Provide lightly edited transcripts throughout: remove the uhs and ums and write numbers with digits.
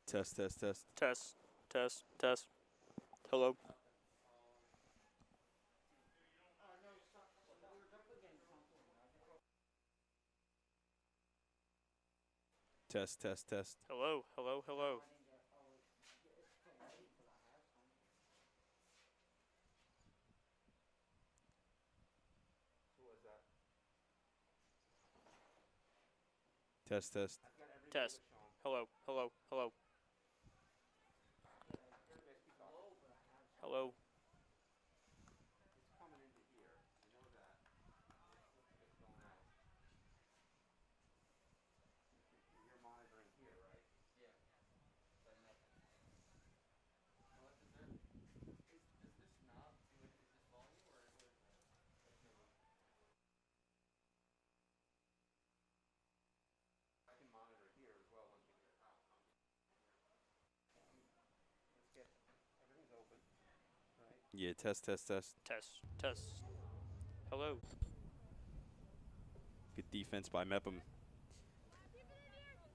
Test, test, test. Test, test, test. Hello. Test, test, test. Hello, hello, hello. Test, test. Test. Hello, hello, hello. Hello. Yeah, test, test, test. Test, test. Hello. Good defense by Mepham.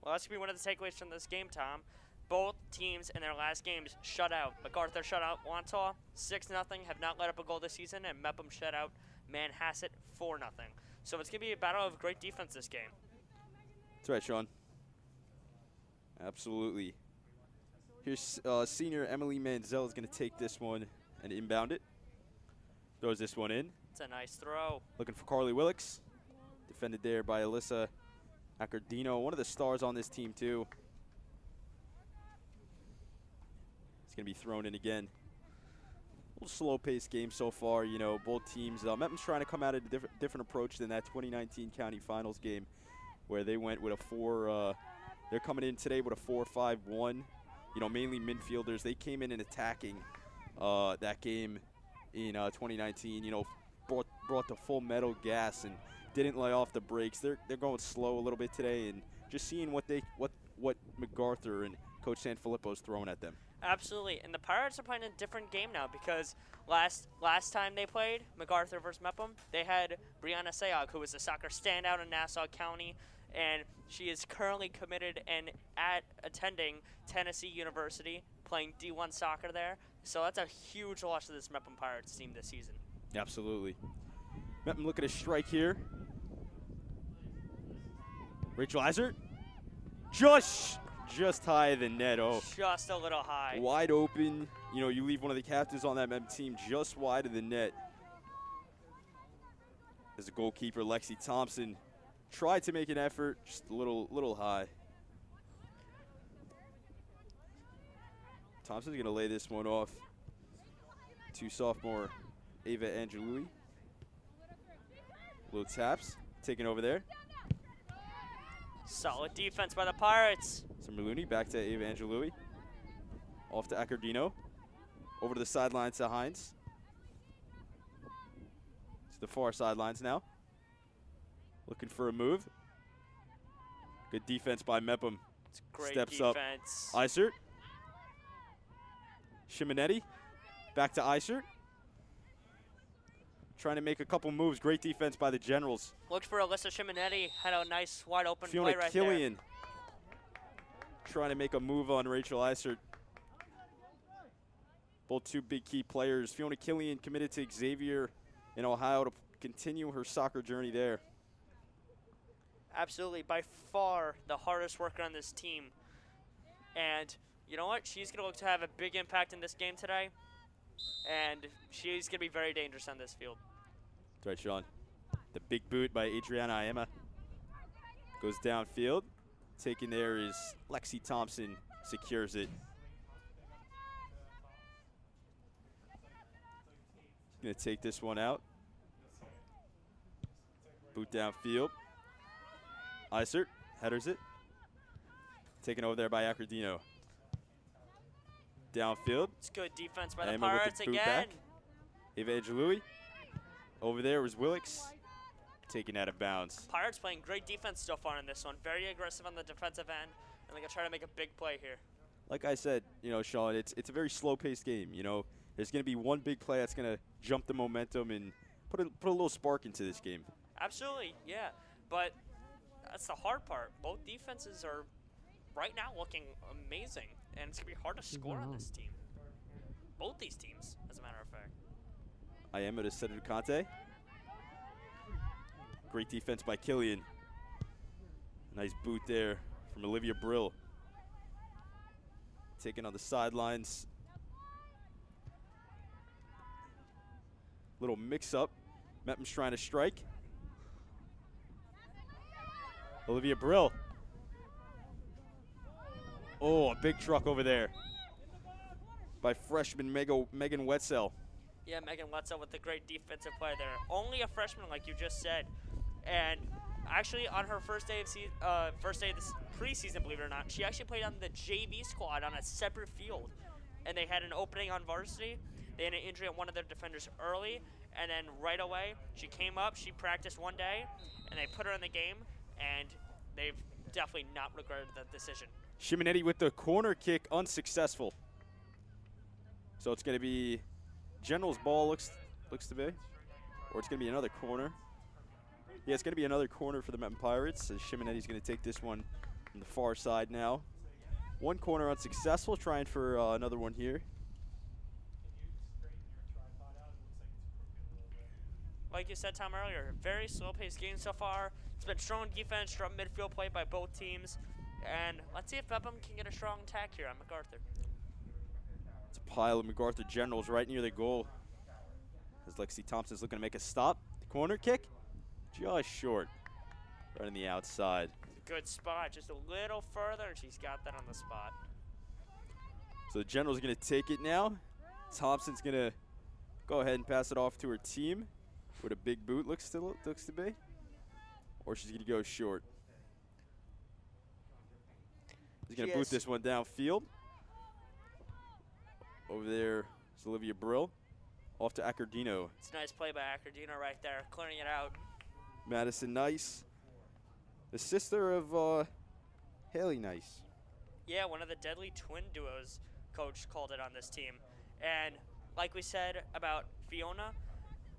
Well, that's going to be one of the takeaways from this game, Tom. Both teams in their last games shut out. Macarthur shut out Wantaw 6-0, have not let up a goal this season, and Mepham shut out Manhasset 4-0. So it's going to be a battle of great defense this game. That's right, Sean. Absolutely. Here's senior Emily Manzel is going to take this one and inbound it. Throws this one in. It's a nice throw. Looking for Carly Willix. Defended there by Alyssa Accordino, one of the stars on this team, too. It's going to be thrown in again. A little slow-paced game so far, you know, both teams. Mepham's trying to come out at a different approach than that 2019 county finals game where they went with a they're coming in today with a 4-5-1. You know, mainly midfielders. They came in and attacking that game in 2019. You know, brought the full metal gas and didn't lay off the brakes. They're going slow a little bit today, and just seeing what Macarthur and Coach Sanfilippo's throwing at them. Absolutely, and the Pirates are playing a different game now because last time they played, Macarthur versus Mepham, they had Brianna Sayog, who was a soccer standout in Nassau County, and she is currently committed and attending Tennessee University, playing D1 soccer there. So that's a huge loss to this Mepham Pirates team this season. Absolutely. Mepham looking to strike here. Rachel Eisert. Just high of the net. Oh, just a little high. Wide open. You know, you leave one of the captains on that Mem team just wide of the net. As a goalkeeper, Lexi Thompson tried to make an effort, just a little high. Thompson's going to lay this one off to sophomore Ava Angelui. Little taps, taking over there. Solid defense by the Pirates. Looney back to Ava Angelui. Off to Accordino. Over to the sidelines to Hines. It's the far sidelines now. Looking for a move. Good defense by Mepham. It's great Steps defense. up. Eisert. Simonetti. Back to Eisert. Trying to make a couple moves. Great defense by the Generals. Looked for Alyssa Simonetti. Had a nice wide open Fiona play right Killian trying to make a move on Rachel Eisert. Both two big key players. Fiona Killian committed to Xavier in Ohio to continue her soccer journey there. Absolutely, by far the hardest worker on this team. And you know what? She's going to look to have a big impact in this game today. And she's going to be very dangerous on this field. That's right, Sean. The big boot by Adriana Iema goes downfield. Taken there is Lexi Thompson, secures it. Gonna take this one out. Boot downfield. Eisert headers it. Taken over there by Accordino. Downfield. It's good defense by the Iema Pirates with the boot again. back. Eva Angelui. Over there was Willix. Taken out of bounds. Pirates playing great defense so far in this one. Very aggressive on the defensive end, and they're going to try to make a big play here. Like I said, you know, Sean, it's a very slow-paced game. You know, there's going to be one big play that's going to jump the momentum and put a little spark into this game. Absolutely, yeah. But that's the hard part. Both defenses are right now looking amazing. and it's going to be hard to score on this team. Both these teams, as a matter of fact. Ayema to Senator Conte. Great defense by Killian. Nice boot there from Olivia Brill. Taken on the sidelines. Little mix-up. Mepham's trying to strike. Olivia Brill. Oh, a big truck over there by freshman Megan Wetzel. Yeah, Megan Wetzel with the great defensive play there. Only a freshman, like you just said. And actually, on her first day of this preseason, believe it or not, she actually played on the JV squad on a separate field. And they had an opening on varsity. They had an injury on one of their defenders early. And then right away, she came up, she practiced one day, and they put her in the game. And they've definitely not regretted that decision. Simonetti with the corner kick, unsuccessful. So it's going to be Generals ball, looks to be. Or it's going to be another corner. Yeah, it's going to be another corner for the Mepham Pirates, as Simonetti's going to take this one from the far side now. One corner unsuccessful, trying for another one here. Like you said, Tom, earlier, very slow-paced game so far. It's been strong defense, strong midfield play by both teams. And let's see if Mepham can get a strong attack here on Macarthur. It's a pile of Macarthur Generals right near the goal. As Lexi Thompson's looking to make a stop. The corner kick, just short. Right on the outside. Good spot, just a little further, and she's got that on the spot. So the Generals are going to take it now. Thompson's going to go ahead and pass it off to her team with a big boot, looks to be. Or she's going to go short. She's going to boot this one downfield. Over there is Olivia Brill. Off to Accordino. It's a nice play by Accordino right there, clearing it out. Madison Nice. The sister of Haley Nice. Yeah, one of the deadly twin duos, Coach called it on this team. And like we said about Fiona,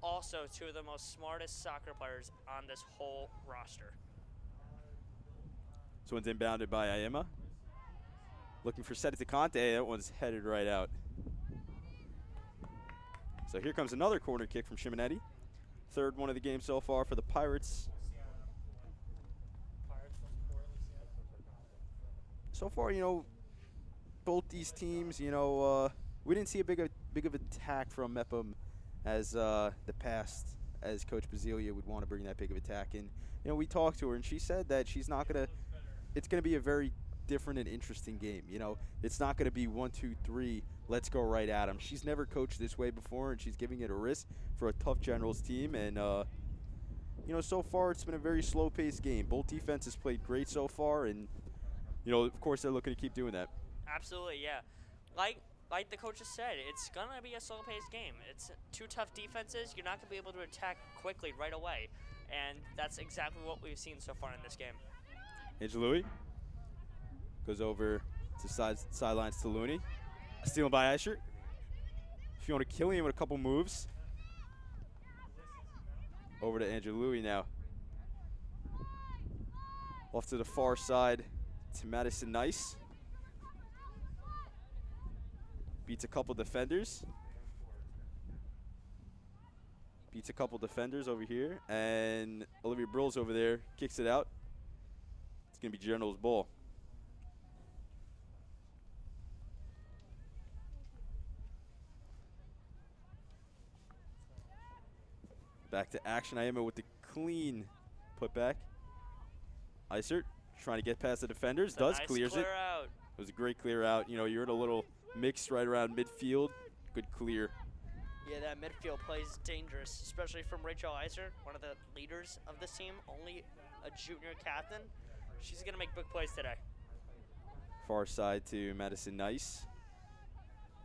also two of the most smartest soccer players on this whole roster. This one's inbounded by Ayema. Looking for Senator Conte. That one's headed right out. So here comes another corner kick from Simonetti. Third one of the game so far for the Pirates. So far, you know, both these teams, you know, we didn't see a big of attack from Mepham as the past, as Coach Bazelia would want to bring that big of attack in. You know, we talked to her, and she said that she's not going to – it's going to be a very different and interesting game. You know, it's not going to be 1, 2, 3, let's go right at them. She's never coached this way before, and she's giving it a risk for a tough Generals team. And, you know, so far it's been a very slow-paced game. Both defenses played great so far, and, you know, of course they're looking to keep doing that. Absolutely, yeah. Like the coaches said, it's going to be a slow-paced game. It's two tough defenses. You're not going to be able to attack quickly right away. And that's exactly what we've seen so far in this game. Angela Louis goes over to sidelines to Looney. Stealing by Asher. Fiona Killian with a couple moves. Over to Angela Louis now. Off to the far side to Madison Nice. Beats a couple defenders. Beats a couple defenders over here. And Olivia Brill's over there. Kicks it out. It's going to be General's ball. Back to action. Ayema with the clean putback. Isert trying to get past the defenders. Does, nice clears clear it. Out. It was a great clear out. You know, you're in a little mix right around midfield. Good clear. Yeah, that midfield play is dangerous, especially from Rachel Iser, one of the leaders of this team, only a junior captain. She's going to make big plays today. Far side to Madison Nice.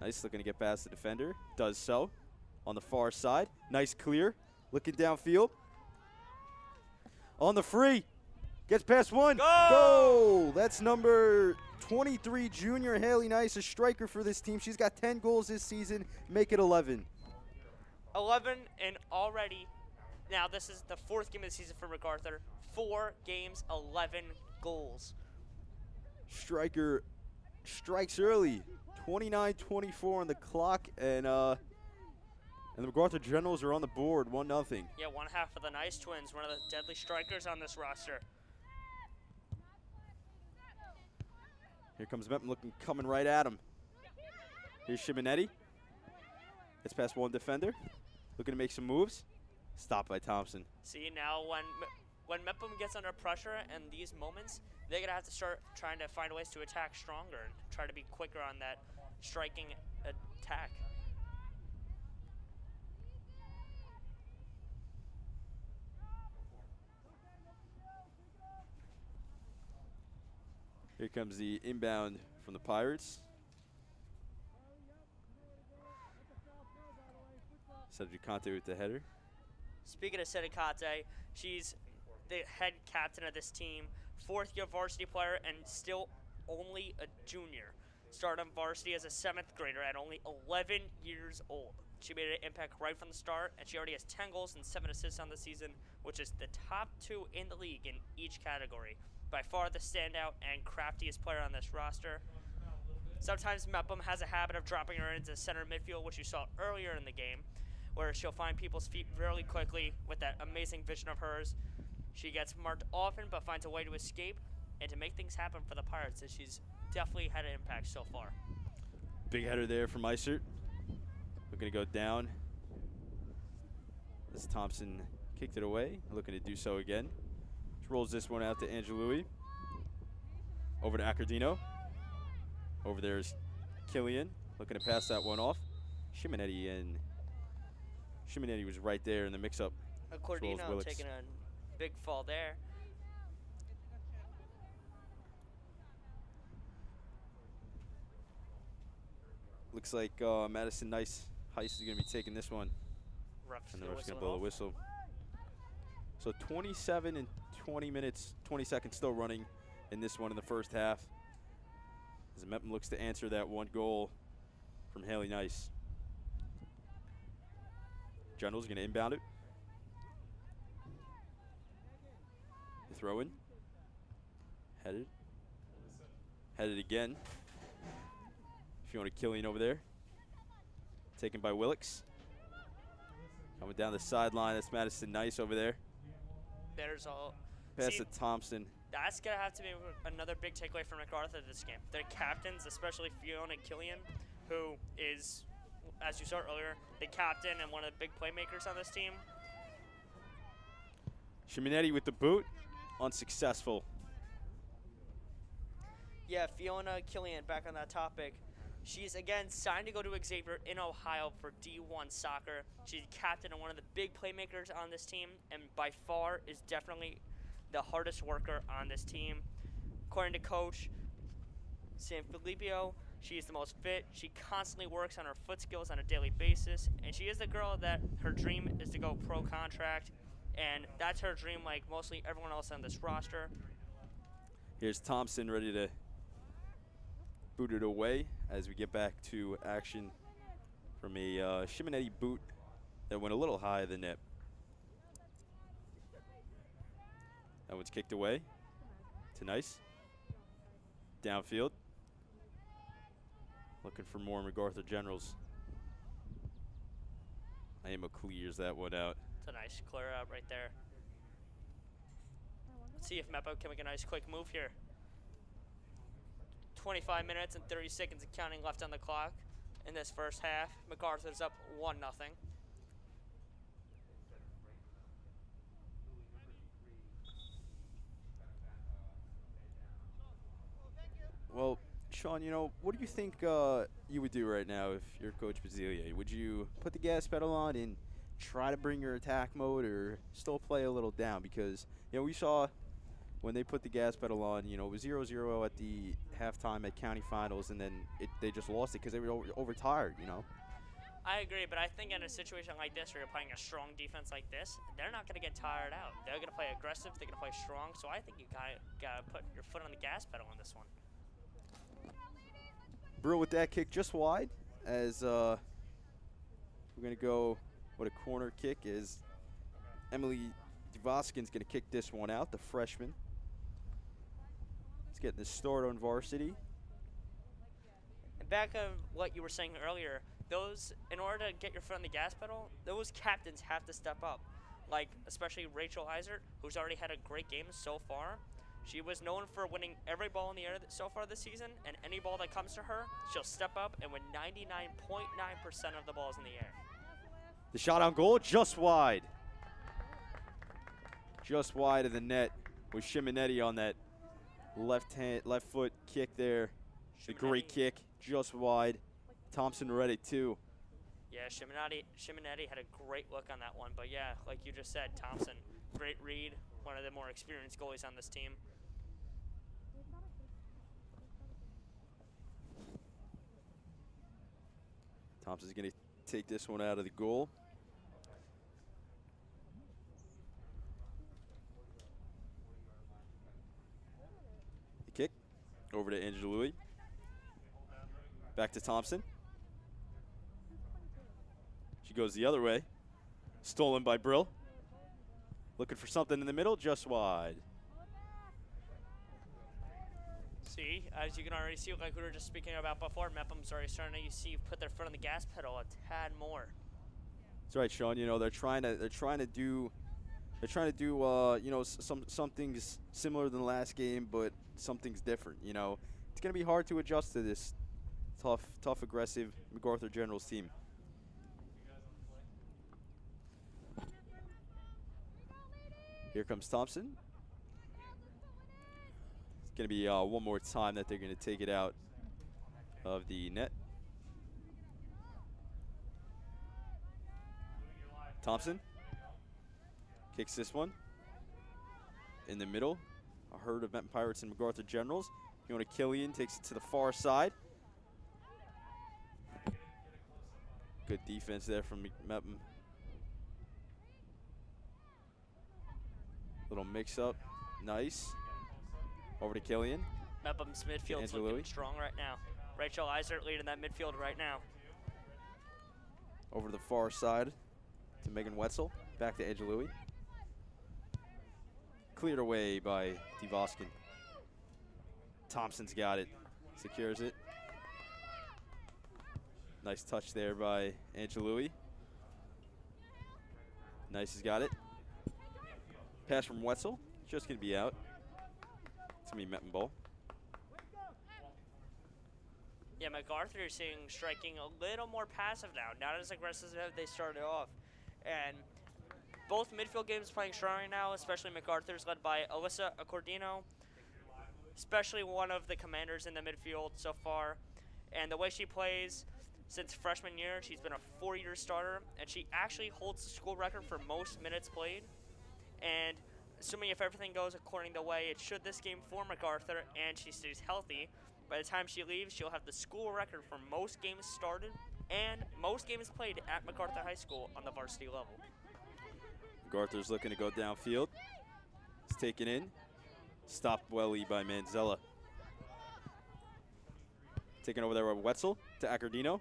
Nice looking to get past the defender. Does so. On the far side. Nice clear. Looking downfield. On the free. Gets past one. Goal! That's number 23 junior Haley Nice, a striker for this team. She's got 10 goals this season. Make it 11. 11 and already, now this is the fourth game of the season for MacArthur. 4 games, 11 goals. Striker strikes early. 29-24 on the clock, and the Macarthur Generals are on the board, 1-0. Yeah, one half of the Nice Twins, one of the deadly strikers on this roster. Here comes Mepham coming right at him. Here's Simonetti. Gets past one defender. Looking to make some moves. Stopped by Thompson. See, now when Mepham gets under pressure in these moments, they're going to have to start trying to find ways to attack stronger and try to be quicker on that striking attack. Here comes the inbound from the Pirates. Sedicante with the header. Speaking of Sedicante, she's the head captain of this team, fourth-year varsity player, and still only a junior. Started on varsity as a 7th grader at only 11 years old. She made an impact right from the start, and she already has 10 goals and 7 assists on the season, which is the top 2 in the league in each category. By far the standout and craftiest player on this roster. Sometimes Mepham has a habit of dropping her into center midfield, which you saw earlier in the game, where she'll find people's feet really quickly with that amazing vision of hers. She gets marked often, but finds a way to escape and to make things happen for the Pirates, as she's definitely had an impact so far. Big header there from Isert. Looking to go down. As Thompson kicked it away, looking to do so again. She rolls this one out to Angelui. Over to Accordino. Over there is Killian, looking to pass that one off. Simonetti, and Simonetti was right there in the mix-up. Accordino taking a big fall there. Looks like Madison Heist is going to be taking this one. And they're just going to blow the whistle. So 27 and 20 minutes, 20 seconds still running in this one in the first half. As Mepham looks to answer that one goal from Haley Nice. Generals going to inbound it. The throw in. Headed. Headed again. Fiona Killian over there. Taken by Willix. Coming down the sideline, that's Madison Nice over there. There's all. Pass to Thompson. That's going to have to be another big takeaway from Macarthur this game. Their captains, especially Fiona Killian, who is, as you saw earlier, the captain and one of the big playmakers on this team. Simonetti with the boot. Unsuccessful. Yeah, Fiona Killian, back on that topic. She's, again, signed to go to Xavier in Ohio for D1 soccer. She's captain and one of the big playmakers on this team, and by far is definitely the hardest worker on this team. According to Coach San Filippo, she is the most fit. She constantly works on her foot skills on a daily basis, and she is the girl that her dream is to go pro contract, and that's her dream like mostly everyone else on this roster. Here's Thompson ready to boot it away as we get back to action from a Simonetti boot that went a little high of the net. That one's kicked away to Nice. Downfield. Looking for more Macarthur Generals. Amo clears that one out. It's a nice clear out right there. Let's see if Mepham can make a nice quick move here. 25 minutes and 30 seconds of counting left on the clock in this first half. Macarthur's up 1-0. Well, Sean, you know, what do you think you would do right now if you're Coach Bazilier? Would you put the gas pedal on and try to bring your attack mode, or still play a little down? Because, you know, we saw when they put the gas pedal on, you know, it was 0-0 at the halftime at county finals, and then they just lost it because they were overtired, you know? I agree, but I think in a situation like this where you're playing a strong defense like this, they're not going to get tired out. They're going to play aggressive. They're going to play strong. So I think you got to put your foot on the gas pedal on this one. Brill with that kick just wide, as we're going to go with a corner kick, as Emily Devoskin's going to kick this one out, the freshman. He's getting the start on varsity. back of what you were saying earlier, in order to get your foot on the gas pedal, those captains have to step up. Like, especially Rachel Eisert, who's already had a great game so far. She was known for winning every ball in the air so far this season, and any ball that comes to her, she'll step up and win 99.9% of the balls in the air. The shot on goal, just wide. Just wide of the net with Simonetti on that left foot kick there. A great kick, just wide. Thompson read it too. Yeah, Simonetti had a great look on that one. But yeah, like you just said, Thompson, great read, one of the more experienced goalies on this team. Thompson's going to take this one out of the goal. The kick over to Angela Louis. Back to Thompson. She goes the other way. Stolen by Brill. Looking for something in the middle, just wide. See, as you can already see, like we were just speaking about before, Mepham's already starting to put their foot on the gas pedal a tad more. That's right, Sean. You know, they're trying to do you know, some things similar than the last game, but some things different. You know, it's gonna be hard to adjust to this tough, aggressive Macarthur Generals team. Here comes Thompson. It's going to be one more time that they're going to take it out of the net. Thompson kicks this one in the middle. A herd of Mepham Pirates and Macarthur Generals. Fiona Killian takes it to the far side. Good defense there from Mepham. Little mix-up. Nice. Over to Killian. Mepham's midfield's looking strong right now. Rachel Eisert leading that midfield right now. Over to the far side to Megan Wetzel. Back to Angela Louis. Cleared away by DeVoskin. Thompson's got it. Secures it. Nice touch there by Angela Louis. Nice has got it. Pass from Wetzel. Just going to be out. It's going to be Mepham ball. Yeah, Macarthur is striking a little more passive now. Not as aggressive as they started off. And both midfield games playing strong right now, especially Macarthur's led by Alyssa Accordino, especially one of the commanders in the midfield so far. And the way she plays since freshman year, she's been a 4-year starter, and she actually holds the school record for most minutes played. And assuming if everything goes according the way it should this game for Macarthur and she stays healthy, by the time she leaves, she'll have the school record for most games started and most games played at Macarthur High School on the varsity level. Macarthur's looking to go downfield. It's taken in. Stopped welly by Manzella. Taken over there by Wetzel to Accordino.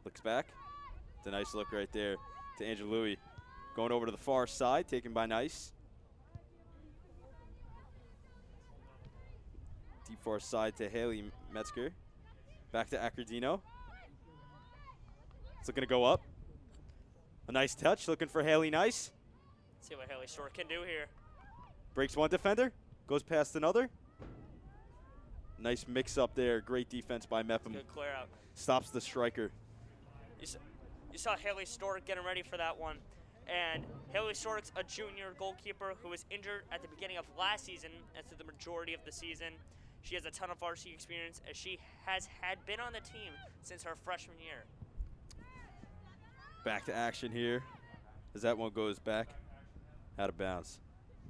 Looks back. It's a nice look right there to Angela Louis. Going over to the far side, taken by Nice. Deep far side to Haley Metzger. Back to Accordino. It's looking to go up. A nice touch, looking for Haley Nice. See what Haley Stork can do here. Breaks one defender, goes past another. Nice mix up there, great defense by Mepham. Good clear out. Stops the striker. You saw Haley Stork getting ready for that one. And Haley Stork's a junior goalkeeper who was injured at the beginning of last season and through the majority of the season. She has a ton of varsity experience as she had been on the team since her freshman year. Back to action here as that one goes back out of bounds.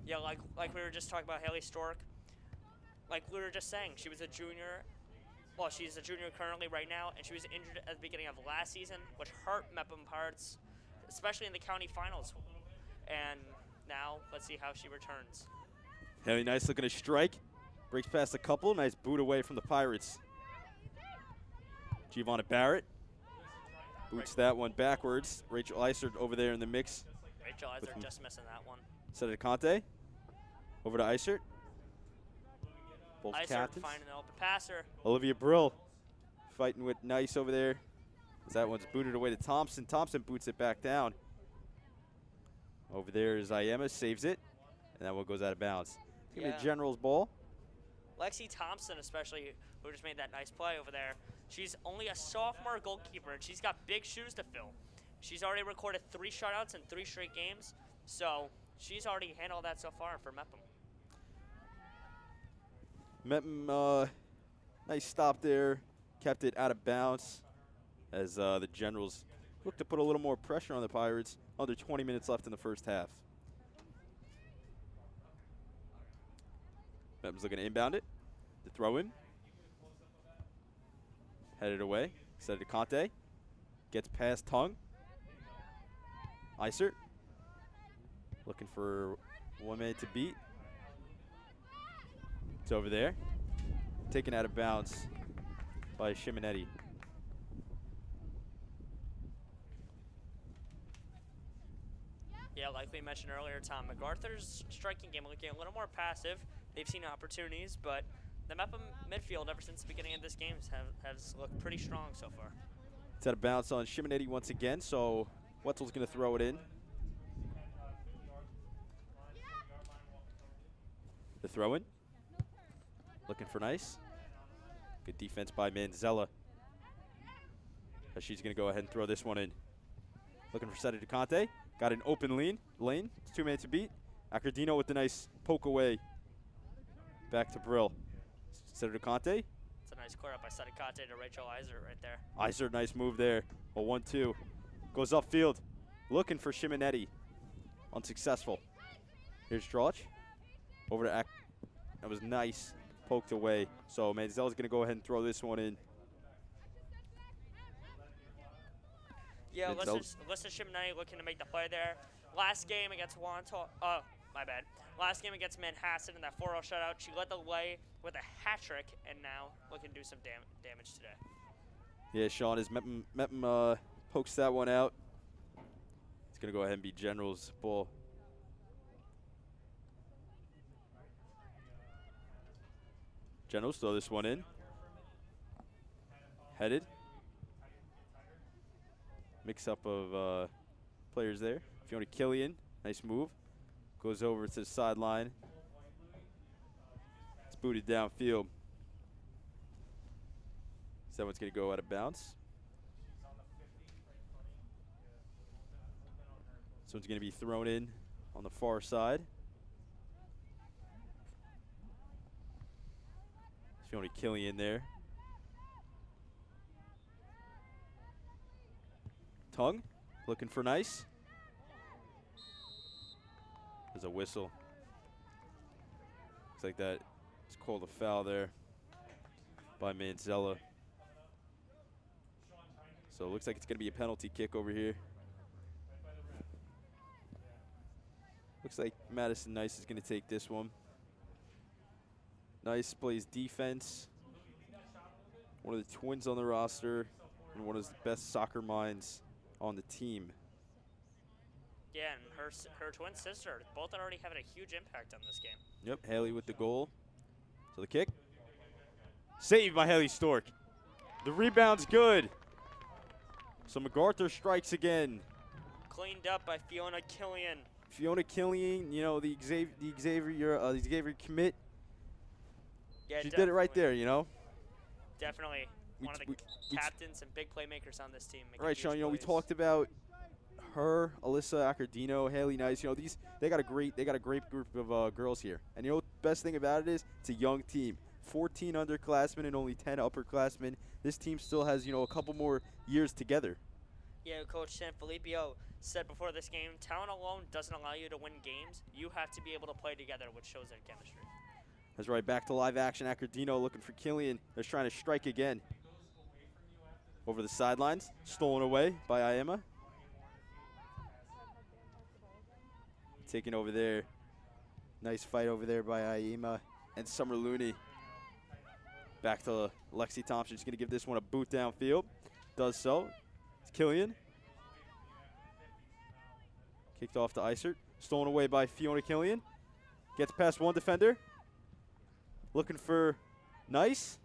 Yeah, like we were just talking about Haley Stork. Like we were just saying, she was a junior. Well, she's a junior currently right now, and she was injured at the beginning of last season, which hurt Mepham Pirates, especially in the county finals. And now, let's see how she returns. Haley Nice looking to strike. Breaks past a couple. Nice boot away from the Pirates. Giovanna Barrett boots that one backwards. Rachel Eisert over there in the mix. Rachel Eisert just missing that one. Cedric Conte. Over to Eisert. Both Eisert captains. finding an open passer. Olivia Brill Fighting with Nice over there. As that one's booted away to Thompson. Thompson boots it back down. Over there is Iema, saves it. And that one goes out of bounds. It's going to be a Generals ball. Lexi Thompson especially, who just made that nice play over there. She's only a sophomore goalkeeper, and she's got big shoes to fill. She's already recorded 3 shutouts in 3 straight games, so she's already handled that so far for Mepham. Mepham, nice stop there. Kept it out of bounds as the Generals look to put a little more pressure on the Pirates. Under 20 minutes left in the first half. Mepham's looking to inbound it. The throw in. Headed away. Set it to Conte. Gets past Tung. Isert. Looking for one man to beat. It's over there. Taken out of bounds by Simonetti. Yeah, like we mentioned earlier, Tom, Macarthur's striking game looking a little more passive. They've seen opportunities, but the Mepham midfield ever since the beginning of this game has looked pretty strong so far. It's out of bounds on Simonetti once again, so Wetzel's going to throw it in. The throw in. Looking for Nice. Good defense by Manzella. As she's going to go ahead and throw this one in. Looking for Seta DeConte. Got an open lane. It's 2 man to beat. Accardino with the nice poke away. Back to Brill. Seta DeConte. It's a nice clear up by Seta DeConte to Rachel Isert right there. Isert, nice move there. A 1-2. Goes upfield. Looking for Simonetti. Unsuccessful. Here's Strauch. Over to that was nice. Poked away. So Manzel's going to go ahead and throw this one in. Yeah, Alyssa Simonetti looking to make the play there. Last game against Last game against Manhasset in that 4-0 shutout, she led the way with a hat trick, and now looking to do some damage today. Yeah, Sean, as Mepham pokes that one out. It's going to go ahead and be Generals' ball. Generals throw this one in. Headed. Mix up of players there. Fiona Killian, nice move. Goes over to the sideline. It's booted downfield. So that one's going to go out of bounds. This one's going to be thrown in on the far side. Fiona Killian there. Tung, looking for Nice. There's a whistle. Looks like that it's called a foul there by Manzella. So it looks like it's going to be a penalty kick over here. Looks like Madison Nice is going to take this one. Nice plays defense. One of the twins on the roster and one of the best soccer minds on the team. Yeah, and her twin sister, both are already having a huge impact on this game. Yep, Haley with the goal. So the kick. Saved by Haley Stork. The rebound's good. So Macarthur strikes again. Cleaned up by Fiona Killian. Fiona Killian, you know, the Xavier commit. Yeah, she did it right there, you know. Definitely one of the captains and big playmakers on this team. Right, Sean. You know, we talked about her, Alyssa Accardino, Haley Nice. You know, they got a great group of girls here. And you know, the best thing about it is it's a young team. 14 underclassmen and only 10 upperclassmen. This team still has, you know, a couple more years together. Yeah, Coach Sanfilippo said before this game, talent alone doesn't allow you to win games. You have to be able to play together, which shows their chemistry. That's right, back to live action. Accardino looking for Killian. They're trying to strike again. Over the sidelines, stolen away by Iema. Taken over there. Nice fight over there by Iema and Summer Looney. Back to Lexi Thompson. She's going to give this one a boot downfield. Does so. It's Killian. Kicked off to Isert. Stolen away by Fiona Killian. Gets past one defender. Looking for Nice.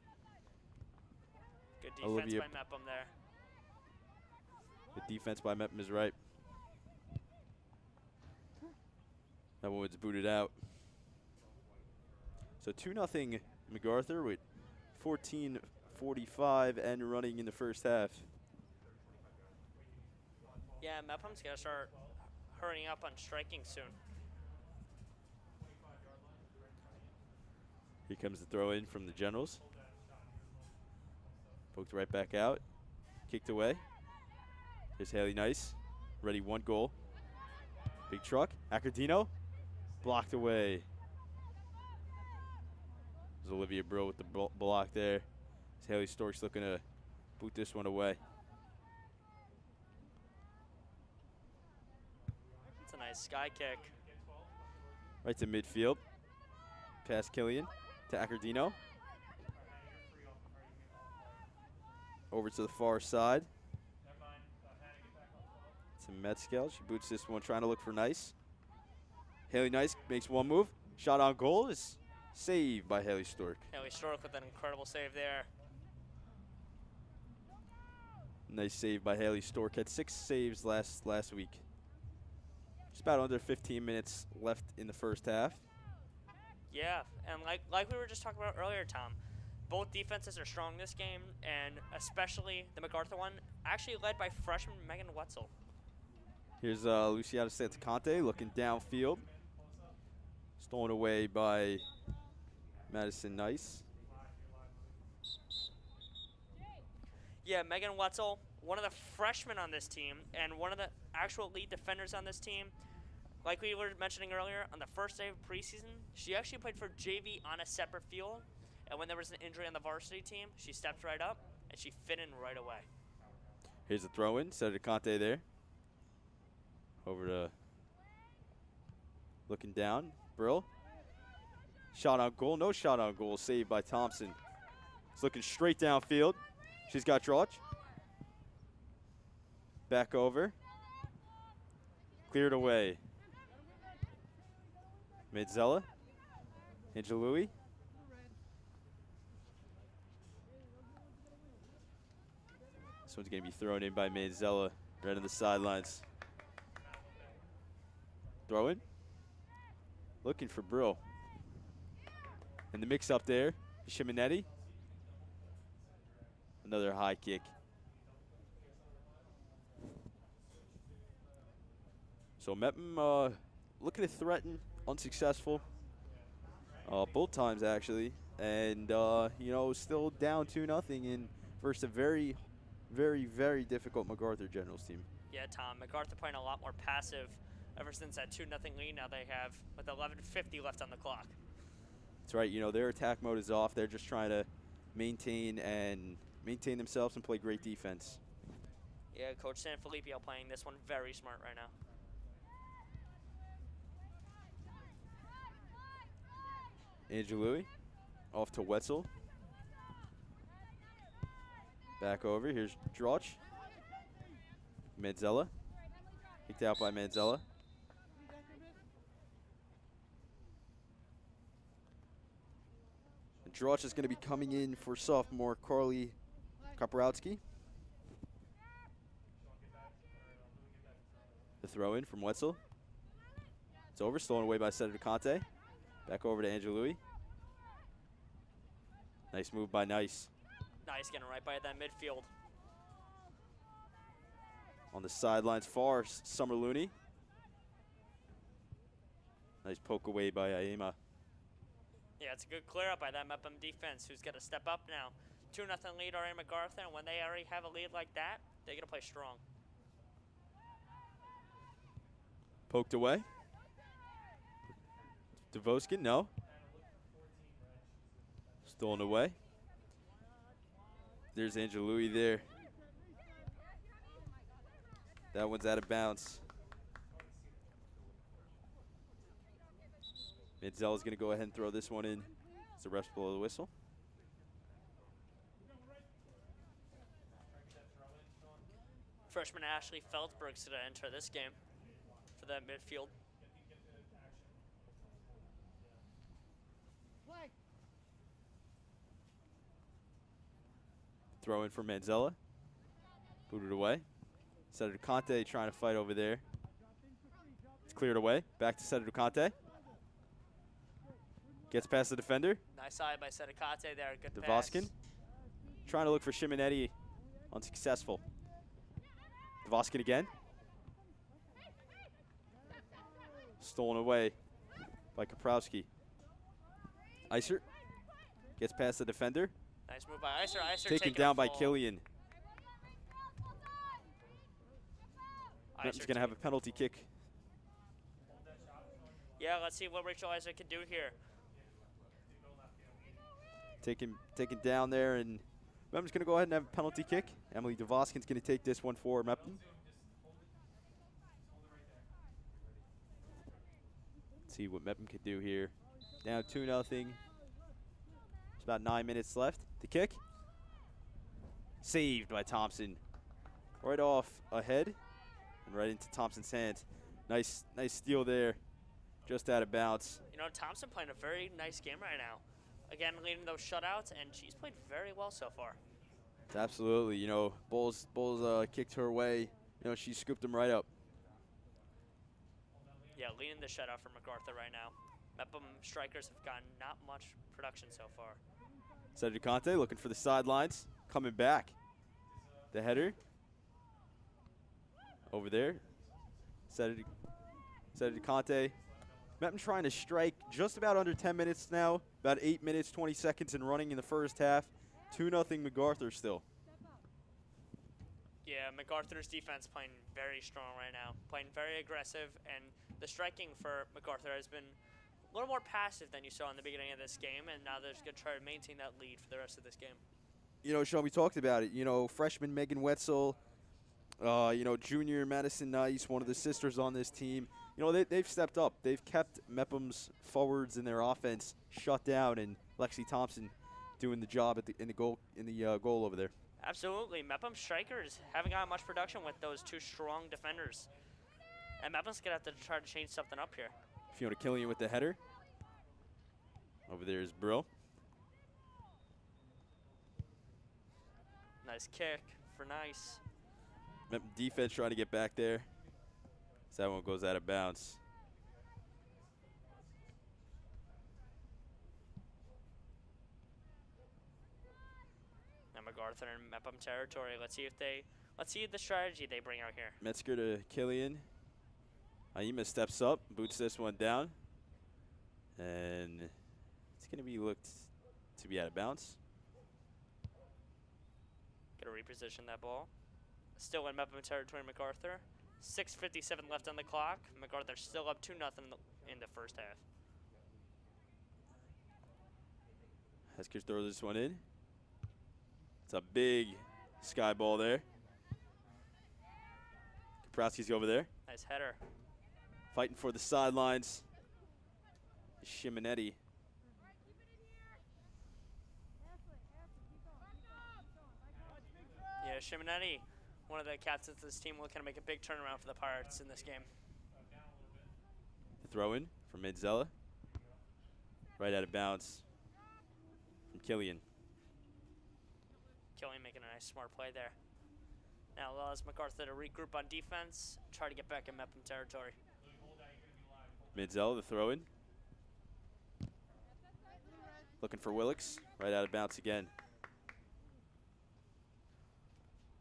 Good defense Olivia. by Mepham there. The defense by Mepham is right. That one was booted out. So 2-0 MacArthur with 14:45 and running in the first half. Yeah, Mepham's got to start hurrying up on striking soon. Here comes the throw in from the Generals. Poked right back out. Kicked away. Here's Haley Nice. Ready, 1 goal. Big truck. Accardino. Blocked away. There's Olivia Brill with the block there. It's Haley Storks looking to boot this one away. It's a nice sky kick. Right to midfield. Past Killian to Accardino. Over to the far side. To Metzgel. She boots this one, trying to look for Nice. Haley Nice makes 1 move. Shot on goal is saved by Haley Stork. Haley Stork with an incredible save there. Nice save by Haley Stork. Had 6 saves last week. Just about under 15 minutes left in the first half. Yeah, and like we were just talking about earlier, Tom, both defenses are strong this game, and especially the MacArthur one, actually led by freshman Megan Wetzel. Here's Luciana Santacante looking downfield. Stolen away by Madison Nice. Yeah, Megan Wetzel, one of the freshmen on this team, and one of the actual lead defenders on this team. Like we were mentioning earlier, on the first day of preseason, she actually played for JV on a separate field, and when there was an injury on the varsity team, she stepped right up, and she fit in right away. Here's a throw-in, Santacante there. Over to looking down, Brill. Shot on goal, no shot on goal, saved by Thompson. It's looking straight downfield. She's got Drach. Back over. Cleared away. Medzella. Angelui. This one's going to be thrown in by Medzella right on the sidelines. Throw in. Looking for Brill. And the mix up there, Shimonetti. Another high kick. So Mepham looking to threaten, unsuccessful. Both times actually. And you know, still down 2-0 in versus a very, very, very difficult MacArthur Generals team. Yeah, Tom, MacArthur playing a lot more passive ever since that 2-0 lead now they have with 11:50 left on the clock. That's right, you know, their attack mode is off. They're just trying to maintain themselves and play great defense. Yeah, Coach Sanfilippo playing this one very smart right now. Angelui off to Wetzel. Back over, here's Drach. Medzella, kicked out by Medzella. And Drach is going to be coming in for sophomore Carly Kaprowski. The throw in from Wetzel. It's over, stolen away by Senator Conte. Back over to Angelui. Nice move by Nice. Nice getting right by that midfield. On the sidelines far, Summer Looney. Nice poke away by Aima. Yeah, it's a good clear up by that Mepham defense who's got to step up now. 2-0 lead already MacArthur, and when they already have a lead like that, they're going to play strong. Poked away. Devoskin, no. Stolen away. There's Angelui there. That one's out of bounds. Midzel's going to go ahead and throw this one in. It's the refs blow the whistle. Freshman Ashley Feldberg's going to enter this game for that midfield. throw in for Manzella. Booted away. Sedudicante trying to fight over there. It's cleared away. Back to Sedudicante. Gets past the defender. Nice eye by Sedicate there. Good Devoskin pass. trying to look for Simonetti. Unsuccessful. Devoskin again. Stolen away by Kaprowski. Iser gets past the defender. Nice move by Iser. Iser Taken taking down a by fall. Killian. Iser He's going to have a taking- penalty kick. Yeah, let's see what Rachel Iser can do here. Taken down there, and Mepham's going to go ahead and have a penalty kick. Emily Devoskin's going to take this one for Mepham. See what Mepham can do here. Down 2-0. There's about 9 minutes left. The kick. Saved by Thompson. Right off ahead and right into Thompson's hands. Nice steal there. Just out of bounds. You know, Thompson playing a very nice game right now. Again, leading those shutouts, and she's played very well so far. Absolutely. You know, Bulls kicked her way. You know, she scooped them right up. Yeah, leading the shutout for Macarthur right now. Mepham strikers have gotten not much production so far. Sedudicante looking for the sidelines. Coming back. The header. Over there. Sedudicante. Mepham trying to strike just about under 10 minutes now. About 8 minutes, 20 seconds and running in the first half. 2-0 MacArthur still. Yeah, MacArthur's defense playing very strong right now. Playing very aggressive, and the striking for MacArthur has been a little more passive than you saw in the beginning of this game, and now they're just going to try to maintain that lead for the rest of this game. You know, Sean, we talked about it. You know, freshman Megan Wetzel, you know, junior Madison Nice, one of the sisters on this team. You know, they've stepped up. They've kept Mepham's forwards in their offense shut down, and Lexi Thompson doing the job in the goal over there. Absolutely. Mepham strikers haven't gotten much production with those two strong defenders. And Mepham's going to have to try to change something up here. Fiona Killian with the header. Over there is Brill. Nice kick for Nice. Defense trying to get back there. So that one goes out of bounds. Now MacArthur in Mepham territory. Let's see the strategy they bring out here. Metzger to Killian. Aima steps up, boots this one down. And it's going to be looked to be out of bounds. Gonna reposition that ball. Still in Mepham territory, MacArthur. 6:57 left on the clock. MacArthur still up 2-0 in the first half. Heskers throws this one in. It's a big sky ball there. Kaprowski's over there. Nice header. Fighting for the sidelines. Simonetti. Yeah, Simonetti, one of the captains of this team, looking to make a big turnaround for the Pirates in this game. The throw in from Manzella. Right out of bounds from Killian. Killian making a nice smart play there. Now allows MacArthur to regroup on defense, try to get back in Mepham territory. Manzella, the throw in. Looking for Willix. Right out of bounds again.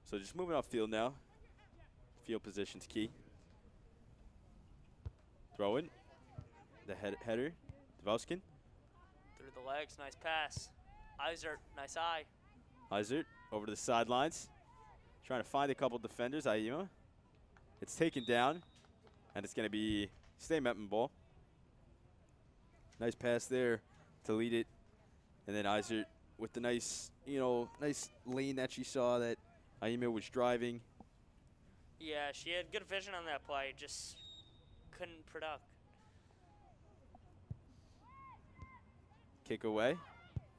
So just moving off field now. Field position's key. Throw in. The header. Devoskin. Through the legs, nice pass. Isert, nice eye. Isert over to the sidelines. Trying to find a couple defenders. Aima. It's taken down. And it's going to be stay Mepham ball. Nice pass there to lead it. And then Isert with the nice, nice lane that she saw that Aima was driving. Yeah, she had good vision on that play, just couldn't product. Kick away.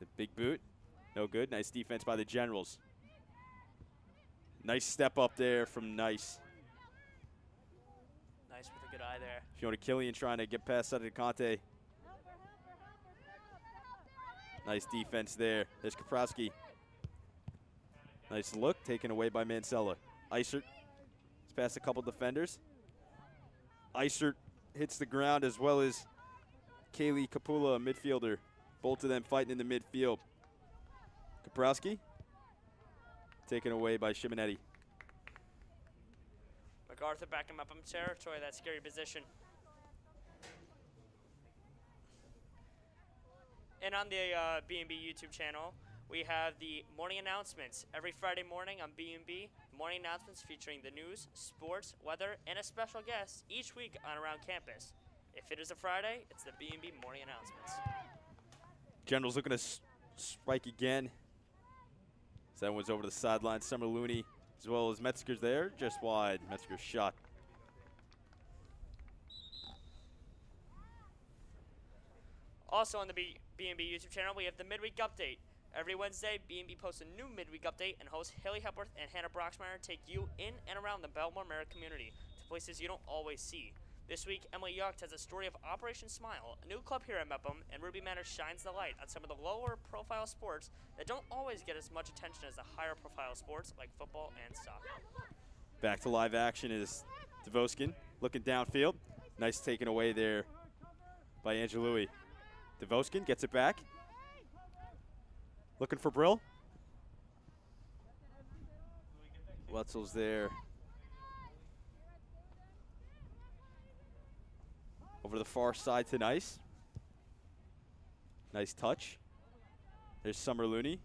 The big boot. No good. Nice defense by the Generals. Nice step up there from Nice. Nice with a good eye there. Fiona Killian trying to get past Sedudicante. Nice defense there. There's Kaprowski. Nice look, taken away by Mancella. Isert has passed a couple defenders. Isert hits the ground as well as Kaylee Kapula, a midfielder. Both of them fighting in the midfield. Kaprowski taken away by Simonetti. Macarthur back him up in territory, that scary position. And on the BMB YouTube channel, we have the morning announcements every Friday morning on BMB. Morning announcements featuring the news, sports, weather, and a special guest each week on Around Campus. If it is a Friday, it's the BMB morning announcements. Generals looking to spike again. So that one's over the sideline. Summer Looney as well as Metzger's there, just wide. Metzger's shot. Also on the BMB YouTube channel, we have the midweek update. Every Wednesday, BMB posts a new midweek update, and hosts Haley Hepworth and Hannah Broxmeyer take you in and around the Bellmore-Merrick community to places you don't always see. This week, Emily Yacht has a story of Operation Smile, a new club here at Mepham, and Ruby Manor shines the light on some of the lower-profile sports that don't always get as much attention as the higher-profile sports like football and soccer. Back to live action is Devoskin looking downfield. Nice taken away there by Angelui. Devoskin gets it back. Looking for Brill. Wetzel's there. Over to the far side to Nice. Nice touch. There's Summer Looney.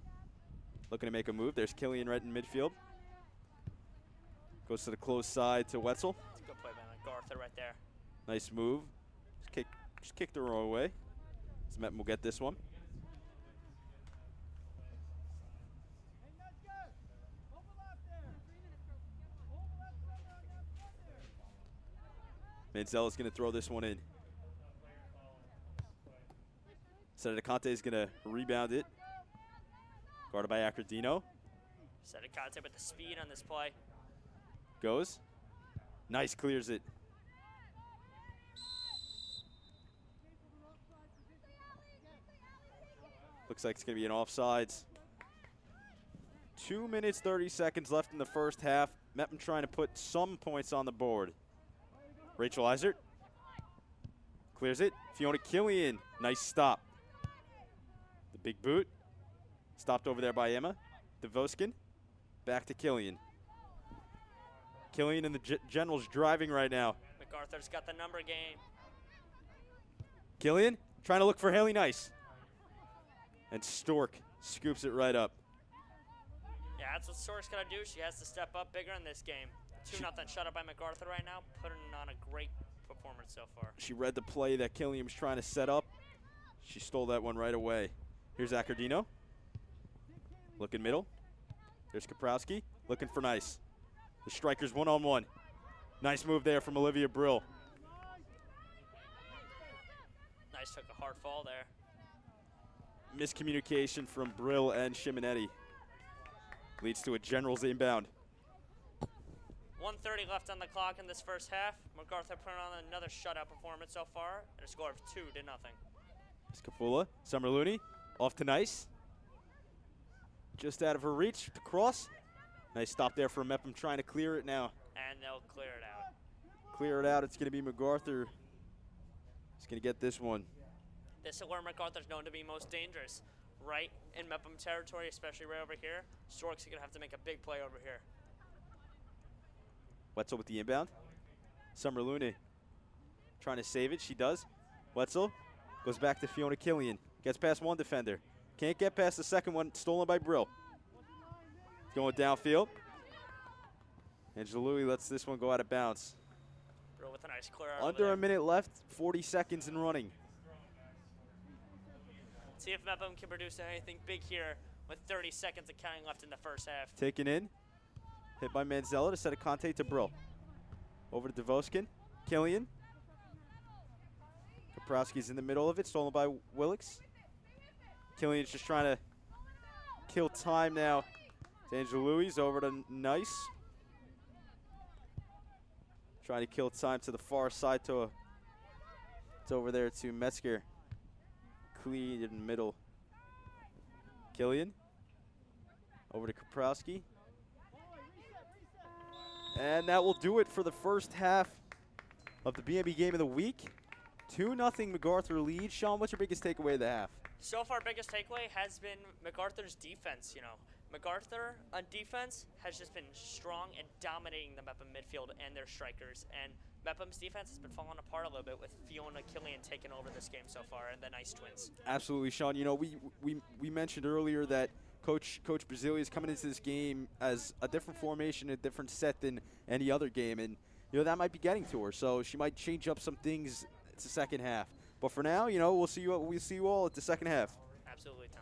Looking to make a move. There's Killian right in midfield. Goes to the close side to Wetzel. It's a good play by Macarthur right there. Nice move. Just kicked the wrong way. Mepham will get this one. Manzella's going to throw this one in. Sedicante is going to rebound it. Guarded by Accardino. Sedicante with the speed on this play. Goes. Nice, clears it. Looks like it's going to be an offsides. 2 minutes, 30 seconds left in the first half. Mepham trying to put some points on the board. Rachel Isert clears it. Fiona Killian, nice stop. The big boot. Stopped over there by Emma. Devoskin, back to Killian. Killian and the Generals driving right now. Macarthur's got the number game. Killian trying to look for Haley Nice. And Stork scoops it right up. Yeah, that's what Stork's got to do. She has to step up bigger in this game. 2-0 shut up by Macarthur right now, putting on a great performance so far. She read the play that Killian was trying to set up. She stole that one right away. Here's Accardino. Looking middle. There's Kaprowski. Looking for Nice. The strikers one-on-one. Nice move there from Olivia Brill. Nice, took a hard fall there. Miscommunication from Brill and Simonetti. Leads to a Generals inbound. 1:30 left on the clock in this first half. Macarthur put on another shutout performance so far, and a score of 2-0. Scafula, Summer Looney, off to Nice. Just out of her reach to cross. Nice stop there for Mepham trying to clear it now. And they'll clear it out. Clear it out, it's going to be Macarthur. He's going to get this one. This is where Macarthur's known to be most dangerous. Right in Mepham territory, especially right over here. Stork's going to have to make a big play over here. Wetzel with the inbound. Summer Looney trying to save it. She does. Wetzel goes back to Fiona Killian. Gets past one defender. Can't get past the second one. Stolen by Brill. Going downfield. Angela Louie lets this one go out of bounds. Brill with a nice clear out Under a minute left. 40 seconds and running. See if Mepham can produce anything big here with 30 seconds of counting left in the first half. Taken in. Hit by Manzella to set a Conte to Brill. Over to Devoskin. Killian. Kaprowski's in the middle of it. Stolen by Willix. Killian's just trying to kill time now. It's Angela Louie's over to Nice. Trying to kill time to the far side to it's over there to Metzger. Clean in the middle. Killian. Over to Kaprowski. And that will do it for the first half of the BMB game of the week. 2-0 MacArthur lead. Sean, what's your biggest takeaway of the half? So far, biggest takeaway has been MacArthur's defense. MacArthur on defense has just been strong and dominating the Mepham midfield and their strikers. And Mepham's defense has been falling apart a little bit with Fiona Killian taking over this game so far, and the Nice Twins. Absolutely, Sean. We mentioned earlier that Coach Brasilia is coming into this game as a different formation, a different set than any other game, and that might be getting to her. So she might change up some things. It's the second half. But for now, we'll see you all at the second half. Absolutely, Tom.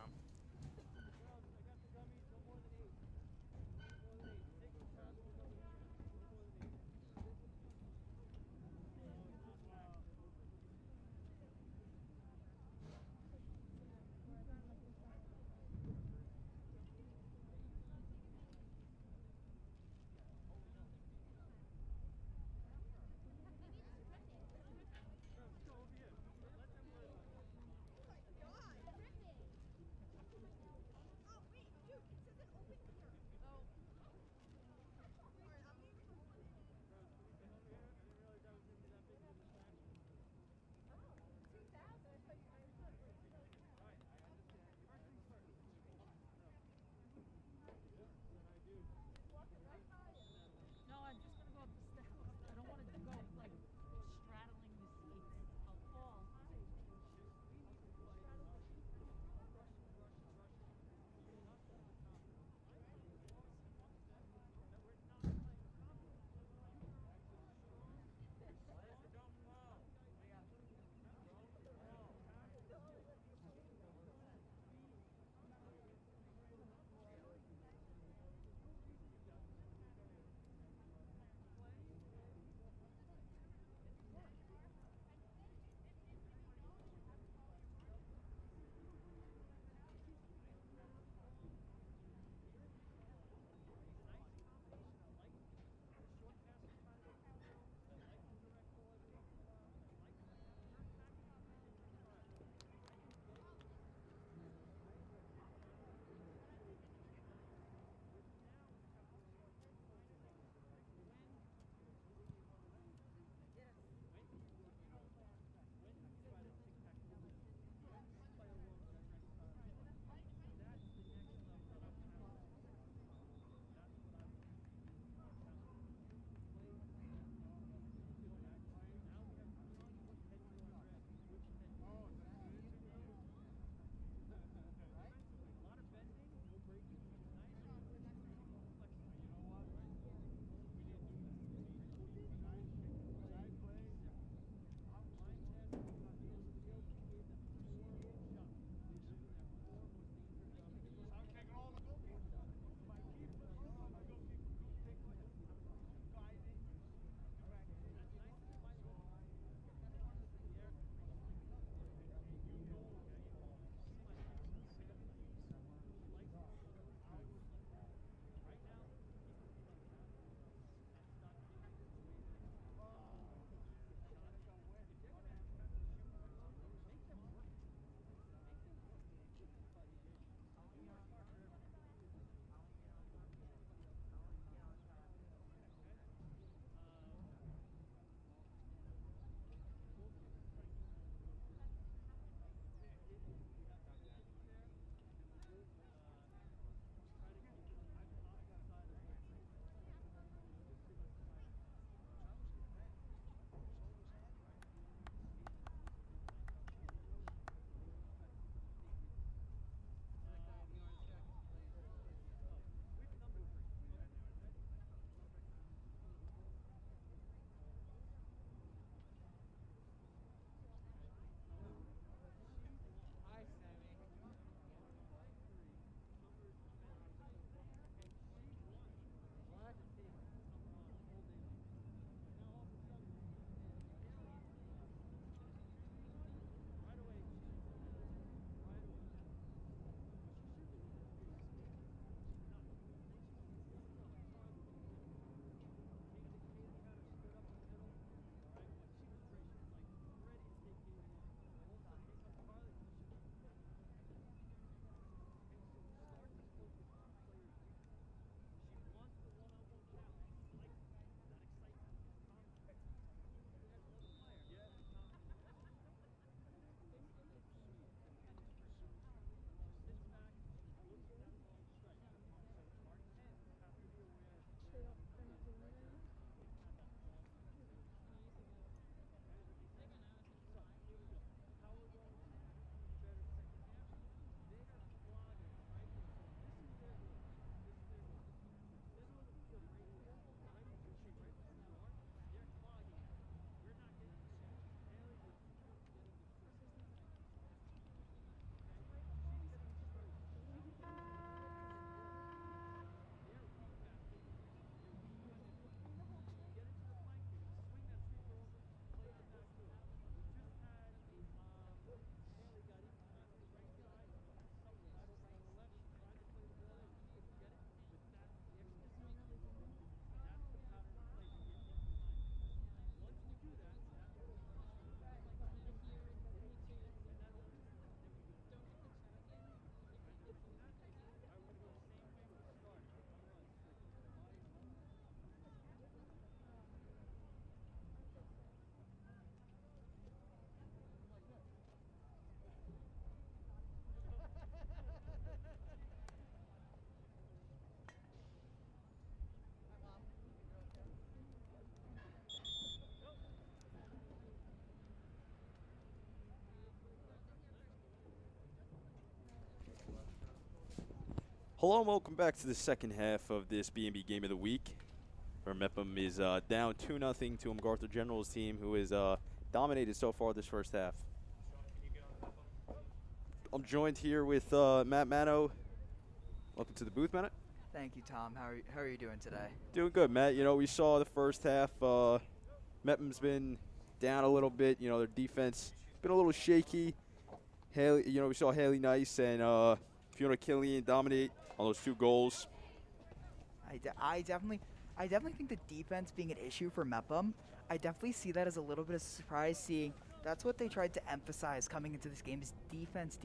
Hello and welcome back to the second half of this BMB Game of the Week, where Mepham is down 2-0 to a Macarthur Generals team who is dominated so far this first half. I'm joined here with Matt Mano. Welcome to the booth, Matt. Thank you, Tom. How are you doing today? Doing good, Matt. You know, we saw the first half. Mepham's been down a little bit. You know, their defense been a little shaky. Haley, you know, we saw Haley Nice and Fiona Killian dominate on those 2 goals. I definitely think the defense being an issue for Mepham, I definitely see that as a little bit of a surprise, seeing that's what they tried to emphasize coming into this game is defense,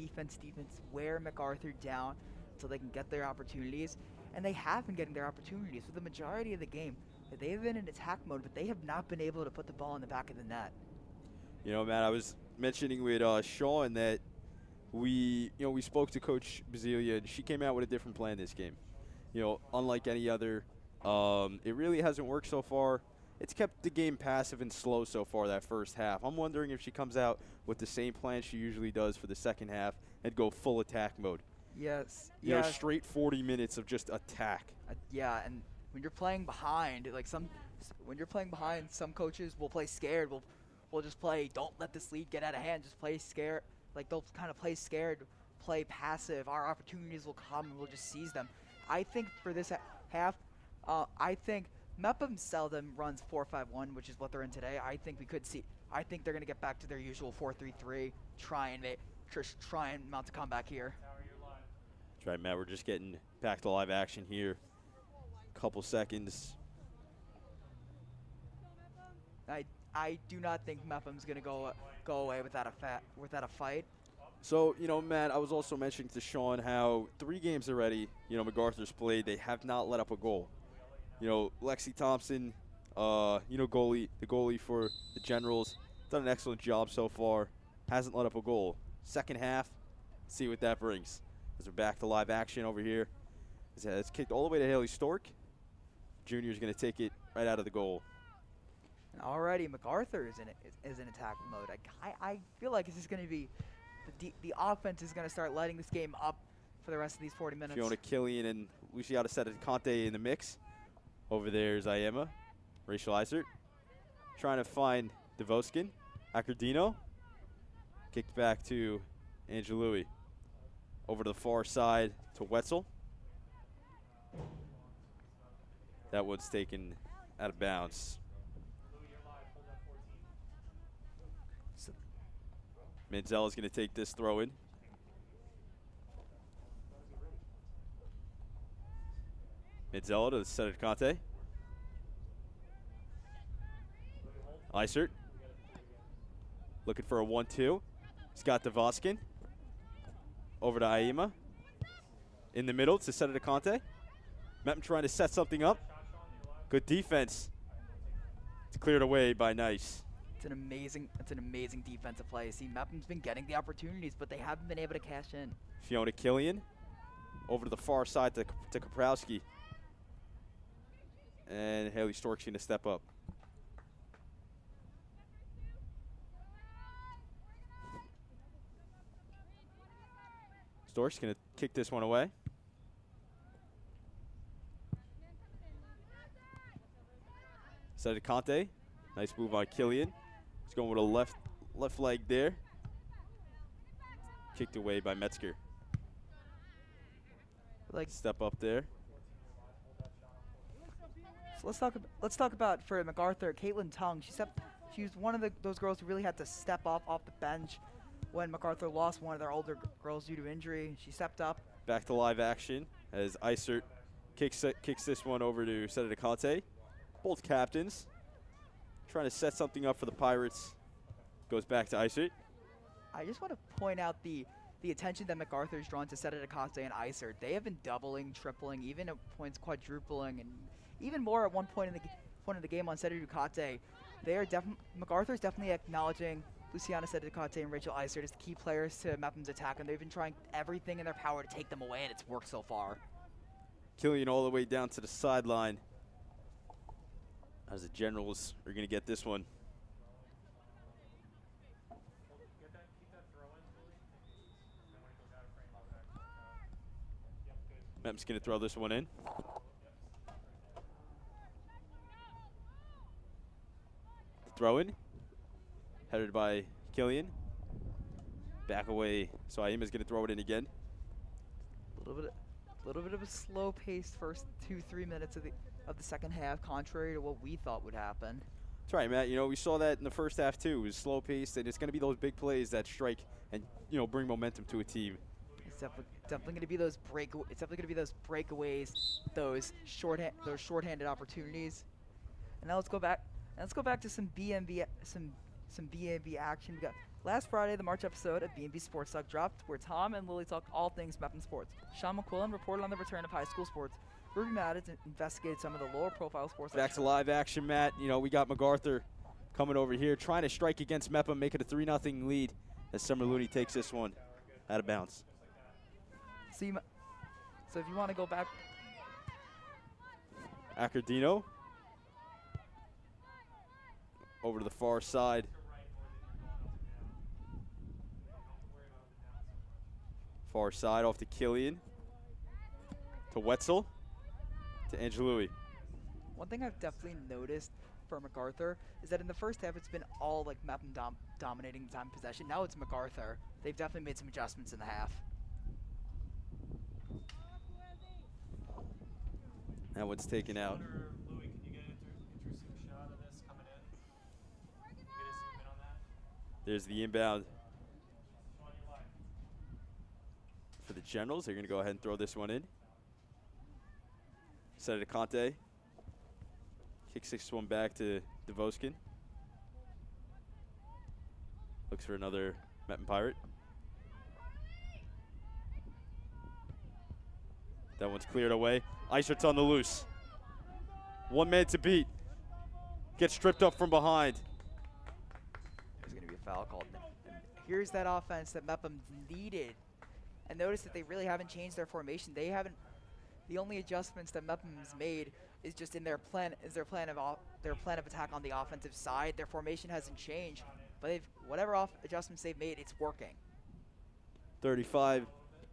wear Macarthur down so they can get their opportunities. And they have been getting their opportunities for the majority of the game. They've been in attack mode, but they have not been able to put the ball in the back of the net. You know, Matt, I was mentioning with Sean that we spoke to Coach Bazelia, and she came out with a different plan this game. You know, unlike any other, it really hasn't worked so far. It's kept the game passive and slow so far that first half. I'm wondering if she comes out with the same plan she usually does for the second half and go full attack mode. Yes. You know, straight 40 minutes of just attack. Yeah, and when you're playing behind, some coaches will play scared. We'll just play, don't let this lead get out of hand. Just play scared. Like, they'll kind of play scared, play passive. Our opportunities will come, and we'll just seize them. I think for this half, I think Mepham seldom runs 4-5-1, which is what they're in today. I think they're going to get back to their usual 4-3-3, try and mount a comeback here. That's right, Matt. We're just getting back to live action here. Couple seconds. I do not think Mepham's going to go away without a fight. So, you know, Matt, I was also mentioning to Sean how 3 games already, you know, Macarthur's played, they have not let up a goal. You know, Lexi Thompson, the goalie for the Generals, done an excellent job so far. Hasn't let up a goal. Second half, see what that brings. As we're back to live action over here. It's kicked all the way to Haley Stork. Junior's going to take it right out of the goal. And already Macarthur is in attack mode. I feel like this is going to be the offense is going to start letting this game up for the rest of these 40 minutes. Fiona Killian and Luciana Conte in the mix. Over there is Iema, Rachel Isert, trying to find Devoskin, Accardino, kicked back to Angelui. Over to the far side to Wetzel. That one's taken out of bounds. Menzel is going to take this throw in. Menzel to the center to Conte. Isert looking for a 1-2. He's got Devoskin. Over to Iema. In the middle to center to Conte. Mepham trying to set something up. Good defense. It's cleared away by Nice. It's an amazing defensive play. See, Mepham's been getting the opportunities, but they haven't been able to cash in. Fiona Killian over to the far side to Kaprowski. And Haley Stork's going to step up. Stork's going to kick this one away. Set to Conte. Nice move by Killian. He's going with a left leg there. Kicked away by Metzger. Step up there. So let's talk about for Macarthur, Caitlin Tung. She was one of those girls who really had to step off the bench when Macarthur lost one of their older girls due to injury. She stepped up. Back to live action as Isert kicks this one over to Senator Conte. Both captains trying to set something up for the Pirates. Goes back to Isert. I just want to point out the attention that Macarthur's drawn to Senator Conte and Isert. They have been doubling, tripling, even at points quadrupling, and even more at one point in the game on Senator Conte. Macarthur's definitely acknowledging Luciana Sedicate and Rachel Isert as the key players to Mepham's attack, and they've been trying everything in their power to take them away, and it's worked so far. Killian all the way down to the sideline as the Generals are going to get this one. Mepham's going to throw this one in. Throw in. Headed by Killian. Back away. So Aima's going to throw it in again. A little bit of a slow-paced first 2-3 minutes of the second half, contrary to what we thought would happen. That's right, Matt. You know, we saw that in the first half too. It was slow-paced, and it's going to be those big plays that strike and bring momentum to a team. It's definitely going to be those breakaways, those shorthanded opportunities. And now let's go back. Let's go back to some BMB action. We got last Friday, the March episode of BMB Sports Talk dropped, where Tom and Lily talked all things Mepham sports. Sean McQuillan reported on the return of high school sports. Ruby Madden investigated some of the lower profile sports. Back to live action, Matt. You know, we got Macarthur coming over here, trying to strike against Mepham, make it a 3-0 lead as Summer Looney takes this one out of bounds. So if you want to go back. Accordino over to the far side. Far side off to Killian. To Wetzel. To Angelui. One thing I've definitely noticed for Macarthur is that in the first half it's been all like Mepham dominating time possession. Now it's Macarthur. They've definitely made some adjustments in the half. That one's taken out. Louis, can you get an interesting shot of this coming in? Can you get a zoom in on that? There's the inbound for the Generals. They're going to go ahead and throw this one in. Set it to Conte. Kicks this one back to Devoskin. Looks for another Mepham Pirate. That one's cleared away. Eisert's on the loose. One man to beat. Gets stripped up from behind. There's going to be a foul called. And here's that offense that Mepham needed. And notice that they really haven't changed their formation. They haven't. The only adjustments that Mepham's made is just in their plan. Is their plan of attack on the offensive side. Their formation hasn't changed, but whatever adjustments they've made, it's working. 35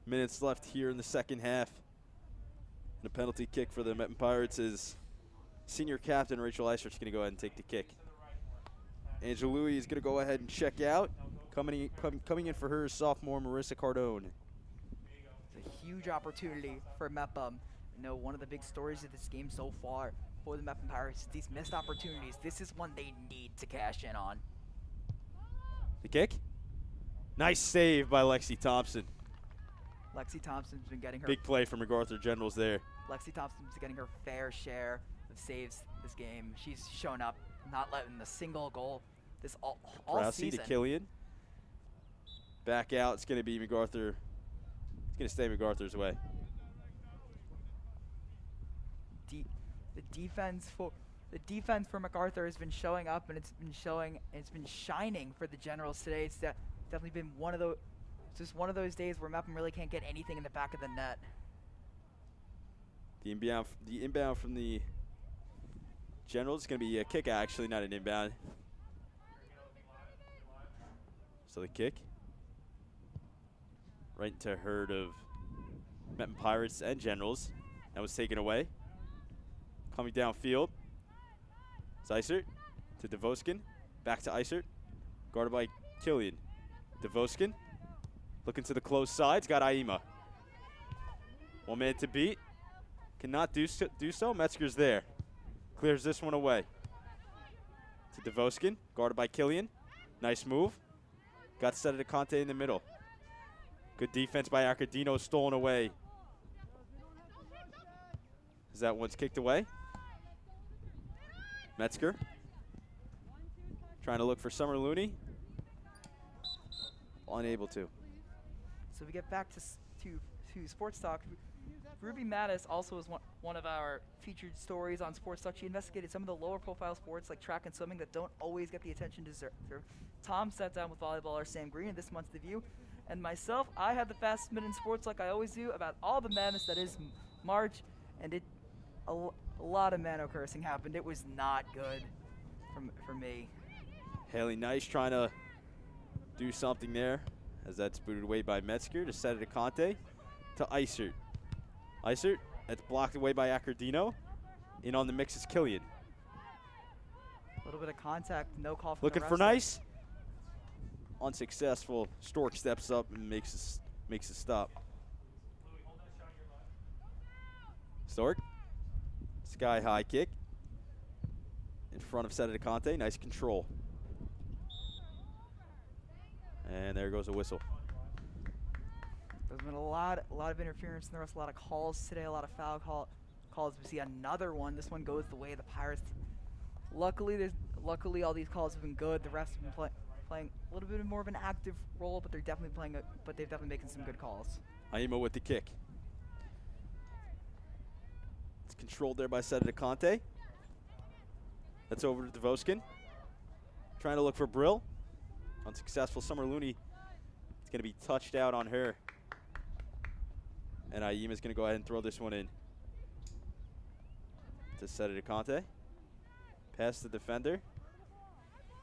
minutes left here in the second half. And a penalty kick for the Mepham Pirates is senior captain Rachel Eisert's going to go ahead and take the kick. Angelui is going to go ahead and check out. Coming in for her is sophomore Marissa Cardone. It's a huge opportunity for Mepham. You know, one of the big stories of this game so far for the Mepham Pirates is these missed opportunities. This is one they need to cash in on. The kick? Nice save by Lexi Thompson. Lexi Thompson's been getting her big play from Macarthur Generals there. Lexi Thompson's getting her fair share of saves this game. She's shown up, not letting a single goal this all season. To Killian. Back out. It's going to be Macarthur. It's going to stay Macarthur's way. The defense for Macarthur has been showing up, and it's been shining for the Generals today. It's definitely been one of those. It's just one of those days where Mepham really can't get anything in the back of the net. The inbound from the Generals is going to be a kick, actually, not an inbound. So the kick. Right into a herd of Mepham Pirates and Generals. That was taken away. Coming downfield. It's Eisert to Devoskin. Back to Eisert. Guarded by Killian. Devoskin. Looking to the close sides, got Aima. One man to beat. Cannot do so. Metzger's there. Clears this one away. To Devoskin, guarded by Killian. Nice move. Got set to Conte in the middle. Good defense by Accordino, stolen away. As that one's kicked away. Metzger. Trying to look for Summer Looney. Unable to. So we get back to Sports Talk. Ruby Mattis also is one of our featured stories on Sports Talk. She investigated some of the lower profile sports like track and swimming that don't always get the attention deserved. Tom sat down with volleyballer Sam Green in this month's The View. And myself, I had the fastest minute in sports like I always do about all the madness that is March. And a lot of mano cursing happened. It was not good for me. Haley Nice trying to do something there as that's booted away by Metzger to set it to Conte to Eisert. Isert, that's blocked away by Accordino. In on the mix is Killian. A little bit of contact, no call from Looking the for wrestler. nice. Unsuccessful. Stork steps up and makes a stop. Stork, sky high kick. In front of Seta DeConte, nice control. And there goes a whistle. There's been a lot of interference in the rest, a lot of calls today, a lot of foul calls. We see another one. This one goes the way of the Pirates. Luckily, all these calls have been good. The refs have been playing a little bit more of an active role, but they're definitely making some good calls. Aima with the kick. It's controlled there by Seta DeConte. That's over to Devoskin. Trying to look for Brill. Unsuccessful. Summer Looney. It's going to be touched out on her. And Aima's going to go ahead and throw this one in. To Seta DeConte. Past the defender.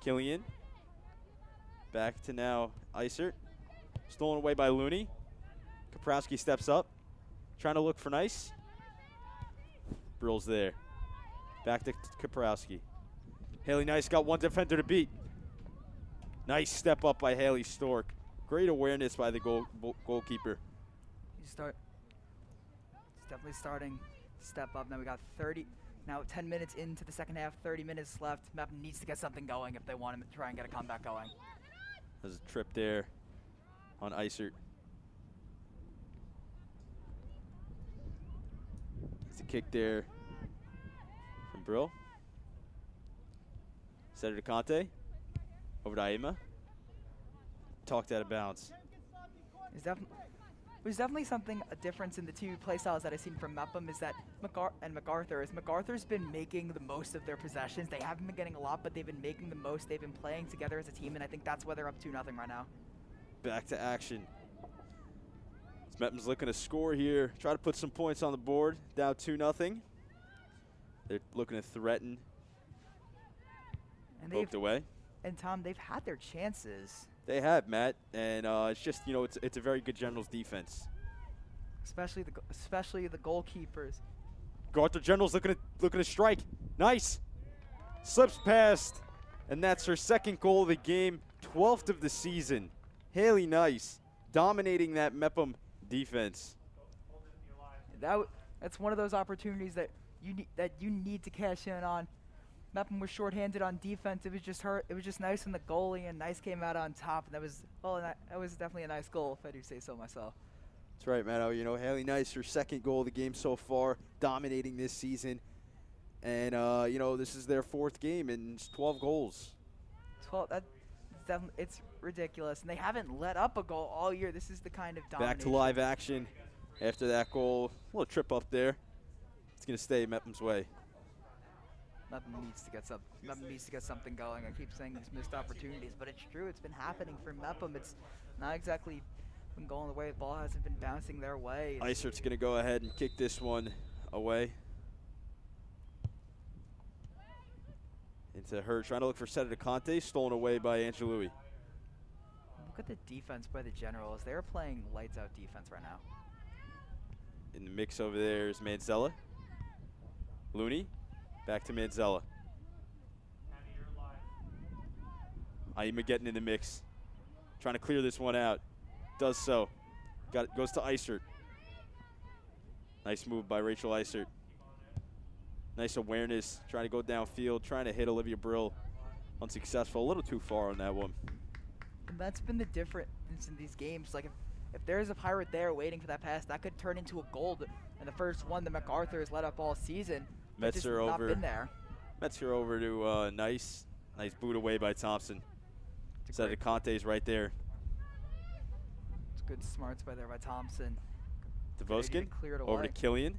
Killian. Back to now Isert. Stolen away by Looney. Kaprowski steps up. Trying to look for nice. Brill's there. Back to Kaprowski. Haley Nice got one defender to beat. Nice step up by Haley Stork. Great awareness by the goalkeeper. It's definitely starting to step up. Now we got 10 minutes into the second half, 30 minutes left. Mepham needs to get something going if they want to try and get a comeback going. There's a trip there on Isert. It's a kick there from Brill. Seta DeConte over to Aima. Talked out of bounds. There's definitely a difference in the two play styles that I've seen from Mepham is that Macarthur's been making the most of their possessions. They haven't been getting a lot, but they've been making the most. They've been playing together as a team, and I think that's why they're up 2-0 right now. Back to action. Mepham's looking to score here. Try to put some points on the board. Down 2-0. They're looking to threaten. And Poked away. And Tom, they've had their chances. They have, Matt, and it's just, you know, it's a very good Generals defense. Especially the goalkeepers. Macarthur Generals looking to strike. Nice. Slips past, and that's her second goal of the game, 12th of the season. Haley Nice dominating that Mepham defense. That's one of those opportunities that you need to cash in on. Mepham was shorthanded on defense. It was just Nice on the goalie, and Nice came out on top. And that was definitely a nice goal, if I do say so myself. That's right, Matt. You know, Haley Nice, her second goal of the game so far, dominating this season. And, you know, this is their fourth game, and it's 12 goals. 12, it's ridiculous. And they haven't let up a goal all year. This is the kind of domination. Back to live action after that goal. A little trip up there. It's going to stay Mepham's way. Mepham needs to get something going. I keep saying these missed opportunities, but it's true. It's been happening for Mepham. It's not exactly been going the way. The ball hasn't been bouncing their way. Isert's going to go ahead and kick this one away. Into her, trying to look for Seta DeConte, stolen away by Angelui. Look at the defense by the Generals. They're playing lights out defense right now. In the mix over there is Manzella. Looney. Back to Manzella. Aima getting in the mix. Trying to clear this one out. Does so. Goes to Isert. Nice move by Rachel Isert. Nice awareness. Trying to go downfield. Trying to hit Olivia Brill. Unsuccessful. A little too far on that one. And that's been the difference in these games. Like if there's a Pirate there waiting for that pass, that could turn into a goal. And the first one that Macarthur has let up all season. Metzer over. Not been there. Metzer over to Nice. Nice boot away by Thompson. Seta DeConte's right there. It's good smarts by Thompson. Devoskin over to Killian.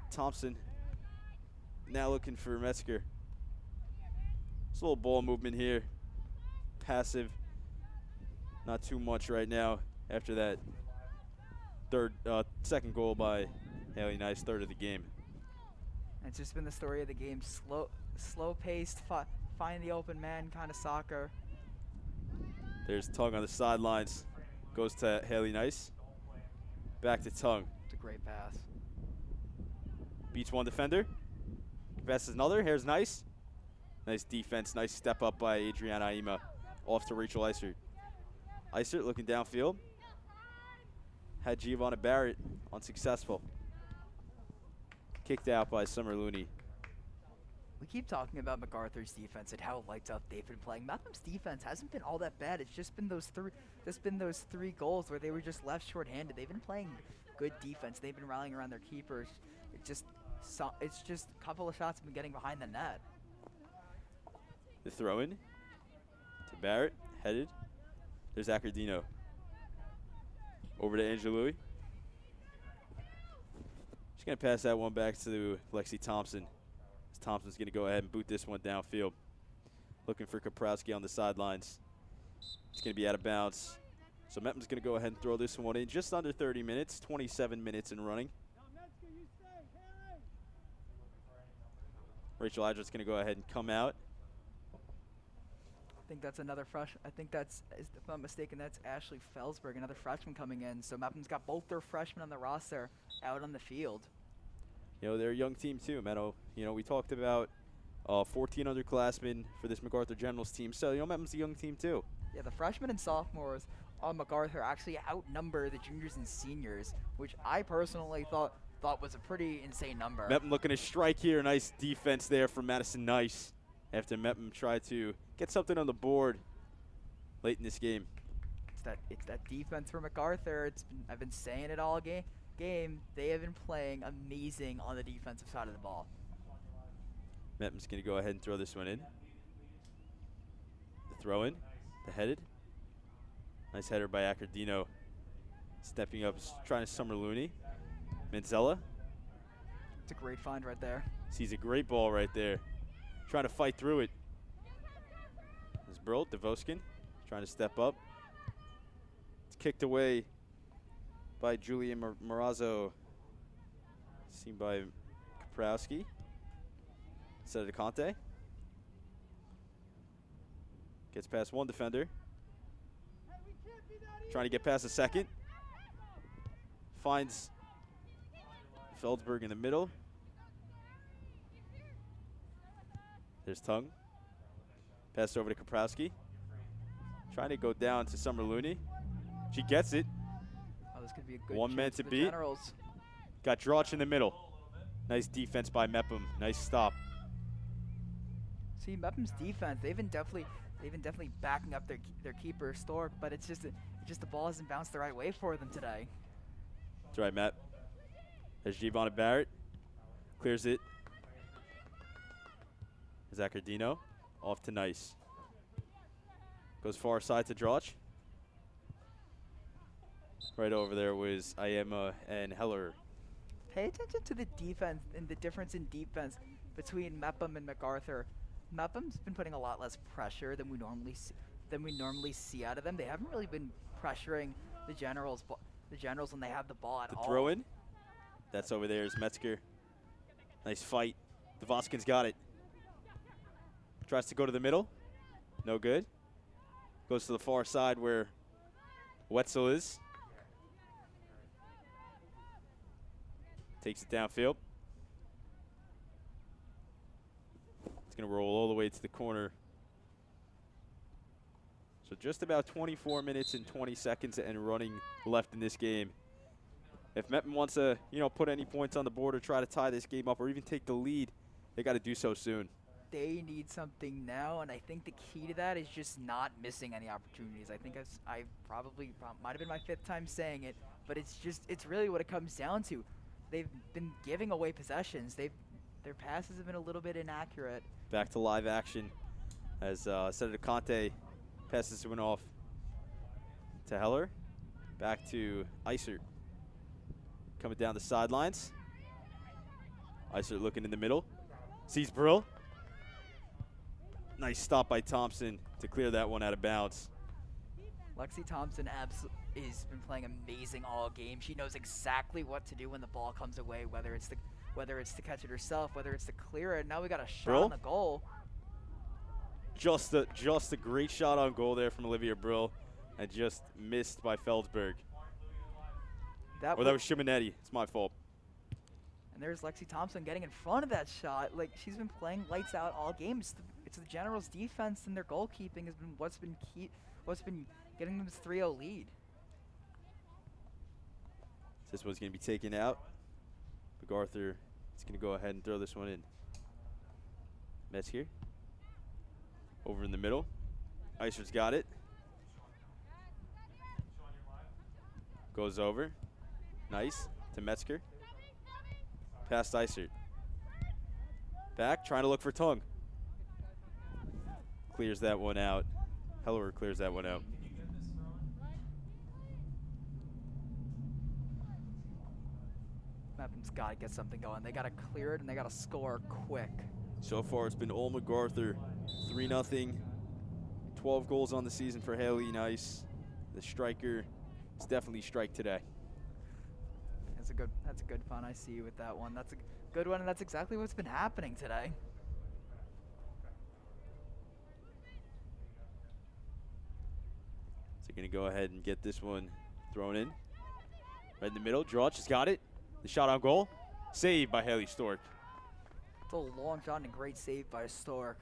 Thompson now looking for Metzger. It's a little ball movement here. Passive. Not too much right now after that second goal by Haley Nice, third of the game. It's just been the story of the game. Slow-paced, find the open man kind of soccer. There's Tug on the sidelines. Goes to Haley Nice. Back to Tongue. It's a great pass. Beats one defender. Passes another. Here's nice. Nice defense. Nice step up by Adriana Ima. Off to Rachel Eisert. Eisert looking downfield. Had Giovanna Barrett unsuccessful. Kicked out by Summer Looney. We keep talking about Macarthur's defense and how lights up they've been playing. Mepham's defense hasn't been all that bad. It's just been those three goals where they were just left shorthanded. They've been playing good defense. They've been rallying around their keepers. It's just a couple of shots have been getting behind the net. The throw in to Barrett, headed. There's Accardino. Over to Angelui. She's going to pass that one back to Lexi Thompson. Thompson's going to go ahead and boot this one downfield. Looking for Kaprowski on the sidelines. It's going to be out of bounds. So Mepham's going to go ahead and throw this one in just under 30 minutes, 27 minutes in running. Rachel Idrett's going to go ahead and come out. I think that's another freshman. I think that's, if I'm not mistaken, that's Ashley Felsberg, another freshman coming in. So Mepham's got both their freshmen on the roster out on the field. You know, they're a young team too, Meadow. You know, we talked about 14 underclassmen for this Macarthur Generals team. So, you know, Mepham's a young team too. Yeah, the freshmen and sophomores on Macarthur actually outnumber the juniors and seniors, which I personally thought was a pretty insane number. Mepham looking to strike here. Nice defense there from Madison Nice after Mepham tried to get something on the board late in this game. It's that defense for Macarthur. I've been saying it all game. They have been playing amazing on the defensive side of the ball. Mepham's going to go ahead and throw this one in. The throw in, the headed. Nice header by Accardino. Stepping up, trying to Summer Looney. Manzella. It's a great find right there. Sees a great ball right there. Trying to fight through it. There's Brill, Devoskin, trying to step up. It's kicked away by Julia Morazzo. Seen by Kaprowski. Instead of Conte. Gets past one defender. Trying to get past a second. Finds Feldsberg in the middle. There's Tongue. Passed over to Kaprowski. Trying to go down to Summer Looney. She gets it. Oh, this could be a good One man to beat. Generals. Got Droch in the middle. Nice defense by Mepham. Nice stop. See, Mepham's defense, they've been definitely backing up their keeper Stork, but it's just the ball hasn't bounced the right way for them today. That's right, Matt. There's Giovanna Barrett. Clears it. Zacardino. Off to Nice. Goes far side to Droch. Right over there was Ayema and Heller. Pay attention to the defense and the difference in defense between Mepham and Macarthur. Mepham's been putting a lot less pressure than we normally see out of them. They haven't really been pressuring the Generals when they have the ball at all. The throw in. That's over there is Metzger. Nice fight. Devoskin's got it. Tries to go to the middle. No good. Goes to the far side where Wetzel is. Takes it downfield. It's going to roll all the way to the corner. So just about 24 minutes and 20 seconds and running left in this game. If Mepham wants to, put any points on the board or try to tie this game up or even take the lead, they got to do so soon. They need something now, and I think the key to that is just not missing any opportunities. I think I probably might have been my 5th time saying it, but it's really what it comes down to. They've been giving away possessions. Their passes have been a little bit inaccurate. Back to live action as Senator Conte passes one off to Heller. Back to Eisert. Coming down the sidelines. Eisert looking in the middle. Sees Brill. Nice stop by Thompson to clear that one out of bounds. Lexi Thompson has been playing amazing all game. She knows exactly what to do when the ball comes away, whether it's to catch it herself, whether it's to clear it. Now we got a shot Brill? on the goal. Just a great shot on goal there from Olivia Brill, and just missed by Feldsberg. Or that was Simonetti. It's my fault. And there's Lexi Thompson getting in front of that shot. Like, she's been playing lights out all game. It's the Generals' defense and their goalkeeping has been what's been getting them this 3-0 lead. This one's going to be taken out. Macarthur is going to go ahead and throw this one in. Metzger. Over in the middle. Iser's got it. Goes over. Nice. To Metzger. Past Iser. Back, trying to look for Tung. Clears that one out. Heller clears that one out. Mepham's got to get something going. They got to clear it, and they got to score quick. So far, it's been all Macarthur. 3-0. 12 goals on the season for Haley Nice. The striker is definitely strike today. That's a good fun. I see you with that one. That's a good one, and that's exactly what's been happening today. So going to go ahead and get this one thrown in. Right in the middle. Droch has got it. The shot on goal. Saved by Haley Stork. It's a long shot and a great save by Stork.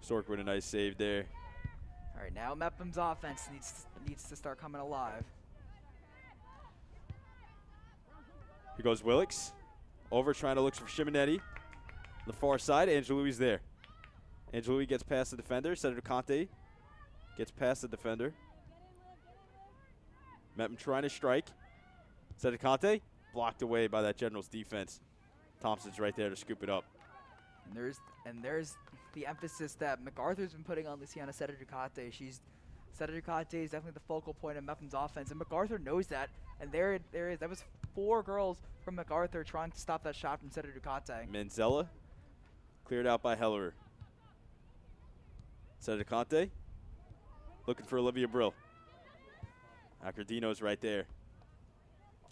Stork with a nice save there. All right, now Mepham's offense needs to start coming alive. Here goes Willix. Over, trying to look for Simonetti. On the far side, Angeloui's there. Angeloui gets past the defender. Senator Conte gets past the defender. Mepham trying to strike. Senator Conte blocked away by that Generals defense. Thompson's right there to scoop it up. And there's the emphasis that Macarthur's been putting on Luciana Seta-Ducate. Seta-Ducate is definitely the focal point of Mepham's offense, and Macarthur knows that. And there is. That was 4 girls from Macarthur trying to stop that shot from Seta-Ducate. Manzella cleared out by Hellerer. Seta-Ducate looking for Olivia Brill. Accordino's right there.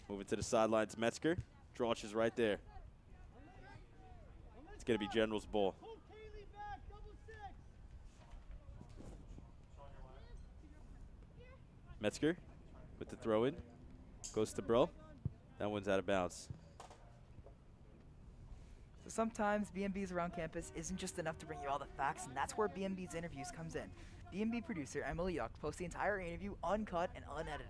Moving to the sidelines, Metzger. Droch is right there. It's going to be General's ball. Metzger with the throw in. Goes to Brill. That one's out of bounds. So sometimes BMB's around campus isn't just enough to bring you all the facts, and that's where BMB's interviews comes in. BMB producer Emily Yuck posts the entire interview uncut and unedited.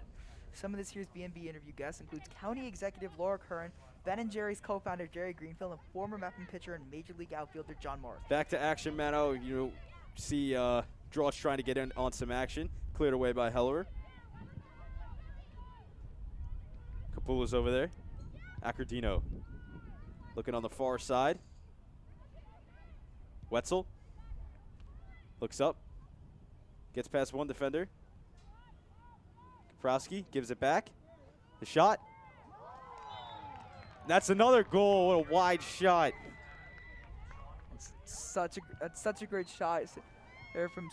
Some of this year's BMB interview guests includes County Executive Laura Curran, Ben & Jerry's co-founder Jerry Greenfield, and former Mepham pitcher and Major League outfielder John Morris. Back to action, Mano. You see Droch trying to get in on some action. Cleared away by Hellerer. Capula's over there. Accordino looking on the far side. Wetzel looks up. Gets past one defender. Kaprowski gives it back. The shot. That's another goal. What a wide shot. It's such a great shot. They're from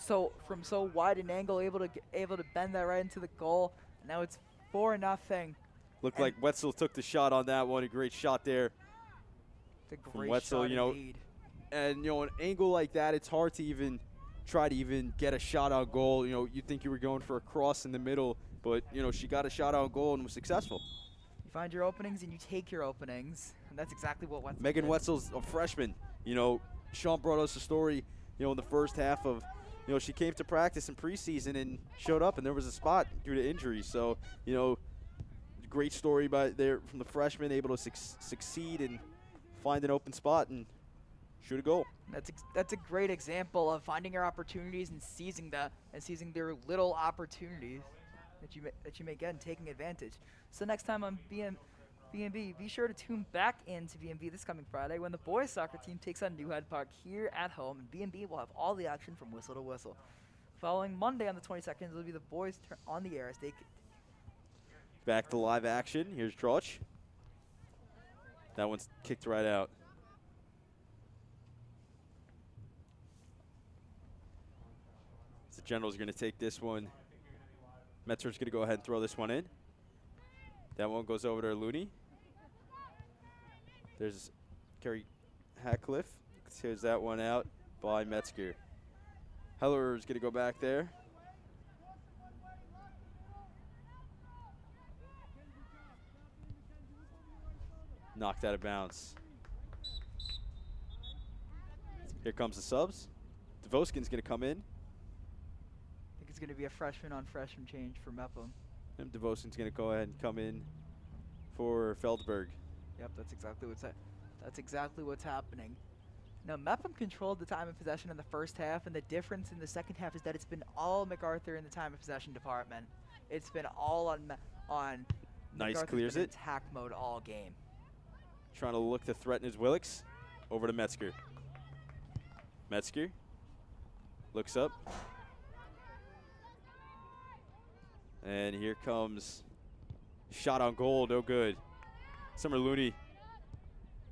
so wide an angle, able to bend that right into the goal. And now it's 4-0. Looked like Wetzel took the shot on that one. A great shot there. It's a great Wetzel, shot indeed. And an angle like that, it's hard to even try to get a shot on goal. You think you were going for a cross in the middle, but she got a shot on goal and was successful. You find your openings and you take your openings, and that's exactly what Wetzel Megan did. Wetzel's a freshman. Sean brought us a story, in the first half of, she came to practice in preseason and showed up, and there was a spot due to injury. So, great story from the freshman, able to succeed and find an open spot and shoot a goal. That's a great example of finding your opportunities and seizing their little opportunities that you may get and taking advantage. So next time on BMB, be sure to tune back into BMB this coming Friday when the boys soccer team takes on New Hyde Park here at home, and BMB will have all the action from whistle to whistle. Following Monday on the 22nd, it'll be the boys on the air as they. Back to live action. Here's Droch. That one's kicked right out. So General's going to take this one. Metzger's going to go ahead and throw this one in. That one goes over to Looney. There's Kerry Hackcliffe. Here's that one out by Metzger. Heller's going to go back there. Knocked out of bounds. Here comes the subs. Devoskin's going to come in. I think it's going to be a freshman on freshman change for Mepham. And Devoskin's going to go ahead and come in for Feldberg. Yep, that's exactly what's happening. Now, Mepham controlled the time of possession in the first half, and the difference in the second half is that it's been all Macarthur in the time of possession department. It's been all on Nice, MacArthur's clears been in it. attack mode all game. Trying to look to threaten his Willix. Over to Metzger. Metzger looks up. And here comes shot on goal, no good. Summer Looney,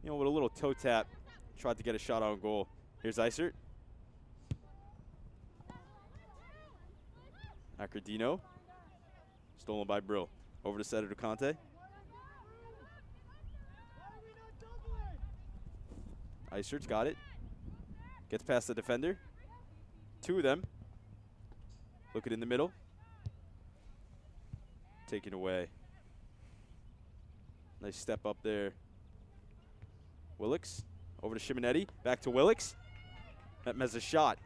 with a little toe tap, tried to get a shot on goal. Here's Isert. Accardino, stolen by Brill. Over to Senator Conte. Isert's got it. Gets past the defender. Two of them. Look it in the middle. Taken away. Nice step up there. Willix. Over to Simonetti. Back to Willix. That has a shot.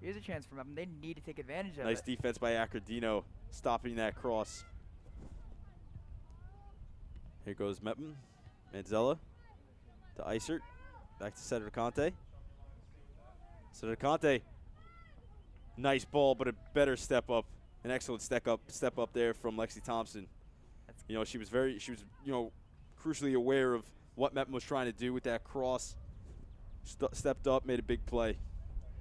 Here's a chance for Mepham. They need to take advantage of it. Nice defense by Accardino. Stopping that cross. Here goes Mepham. Manzella to Isert. Back to Senator Conte. Senator Conte. Nice ball, but a better step up. An excellent step up there from Lexi Thompson. She was crucially aware of what Mepham was trying to do with that cross. Stepped up, made a big play.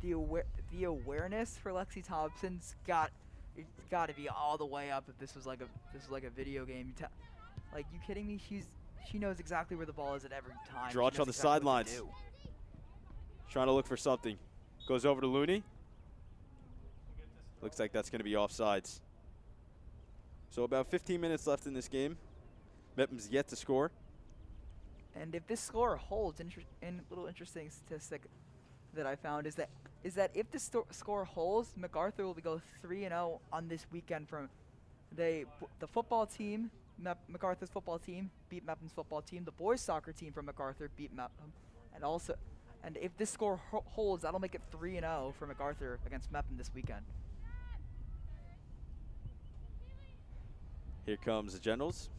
The awareness for Lexi Thompson's got to be all the way up. If this was like a video game, like, you kidding me? She knows exactly where the ball is at every time. Drawch on the sidelines. Trying to look for something. Goes over to Looney. Looks like that's going to be offsides. So about 15 minutes left in this game. Mepham's yet to score. And if this score holds, a little interesting statistic that I found is that if the score holds, Macarthur will go 3-0 on this weekend. From the football team, Macarthur's football team beat Mepham's football team. The boys soccer team from Macarthur beat Mepham, and if this score holds, that'll make it 3-0 for Macarthur against Mepham this weekend. Here comes the Generals.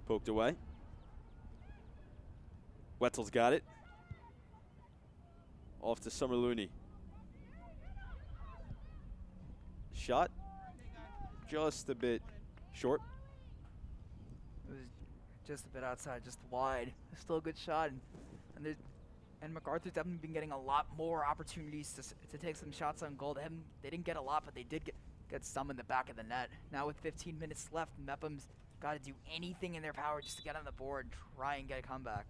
Poked away. Wetzel's got it. Off to Summer Looney. Shot just a bit short. It was just a bit outside, just wide. It's still a good shot, and Macarthur's definitely been getting a lot more opportunities to take some shots on goal. They didn't get a lot, but they did get some in the back of the net. Now with 15 minutes left, Mepham's got to do anything in their power just to get on the board, try and get a comeback.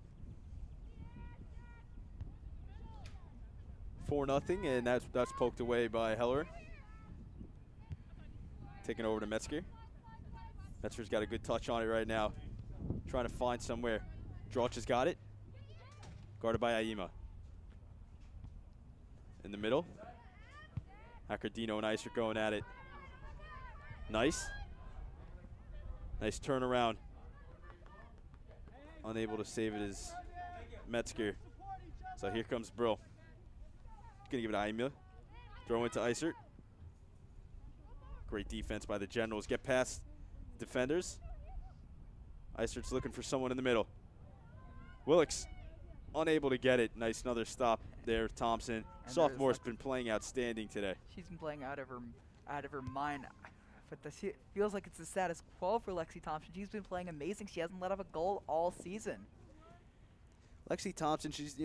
4-0, and that's poked away by Heller. Taking over to Metzger. Metzger's got a good touch on it right now. Trying to find somewhere. Drawch has got it. Guarded by Aima. In the middle. Accardino and Ice are going at it. Nice. Nice turnaround. Unable to save it is Metzger. So here comes Brill. Gonna give it to Aima. Throw into Isert. Great defense by the Generals. Get past defenders. Isert's looking for someone in the middle. Willix unable to get it. Nice another stop there, Thompson. And Sophomore's been playing outstanding today. She's been playing out of her mind. But it feels like it's the status quo for Lexi Thompson. She's been playing amazing. She hasn't let up a goal all season. Lexi Thompson, she's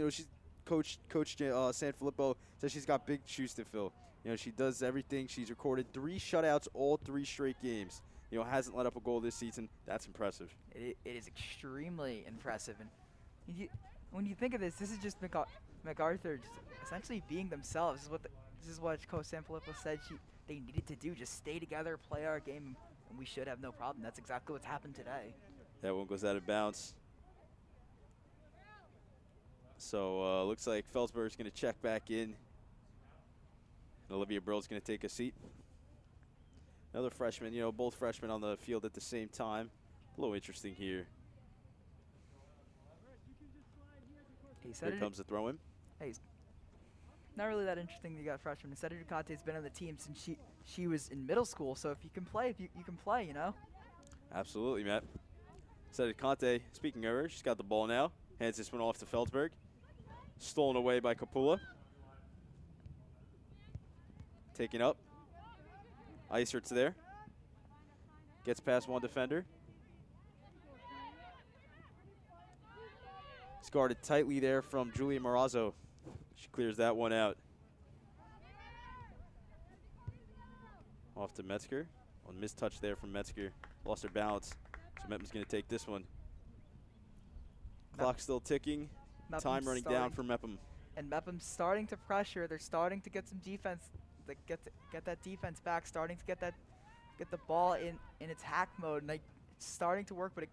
Coach Sanfilippo says she's got big shoes to fill. She does everything. She's recorded 3 shutouts all 3 straight games. Hasn't let up a goal this season. That's impressive. It is extremely impressive. And when you think of this is just Macarthur just essentially being themselves. This is what Coach Sanfilippo said they needed to do. Just stay together, play our game, and we should have no problem. That's exactly what's happened today. That one goes out of bounds. So looks like Felsberg's going to check back in. And Olivia Brill's going to take a seat. Another freshman, both freshmen on the field at the same time. A little interesting here. He said Here comes the throw in. Hey, he's not really that interesting that you got a freshman. Instead, Ducate's been on the team since she was in middle school. So if you can play, you can play, you know. Absolutely, Matt. Instead Conte, speaking of her, she's got the ball now. Hands this one off to Felsberg. Stolen away by Capula. Taken up. Eisert's there. Gets past one defender. It's guarded tightly there from Julia Morazzo. She clears that one out. Off to Metzger. On mistouch there from Metzger. Lost her balance. So Mepham's going to take this one. Clock still ticking. Mepham's Time running down for Mepham. And Mepham's starting to pressure. They're starting to get some defense. Like get that defense back. Starting to get the ball in attack mode. And it's starting to work, but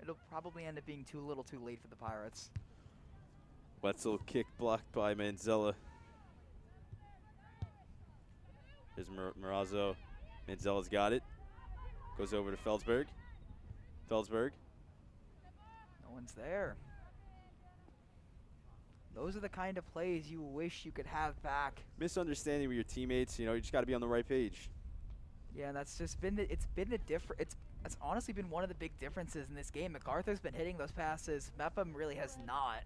it'll probably end up being too little, too late for the Pirates. Wetzel kick blocked by Manzella. There's Morazzo. Manzella's got it. Goes over to Felsberg. Felsberg. No one's there. Those are the kind of plays you wish you could have back. Misunderstanding with your teammates, you just got to be on the right page. Yeah, and that's just been it's honestly been one of the big differences in this game. Macarthur's been hitting those passes. Mepham really has not.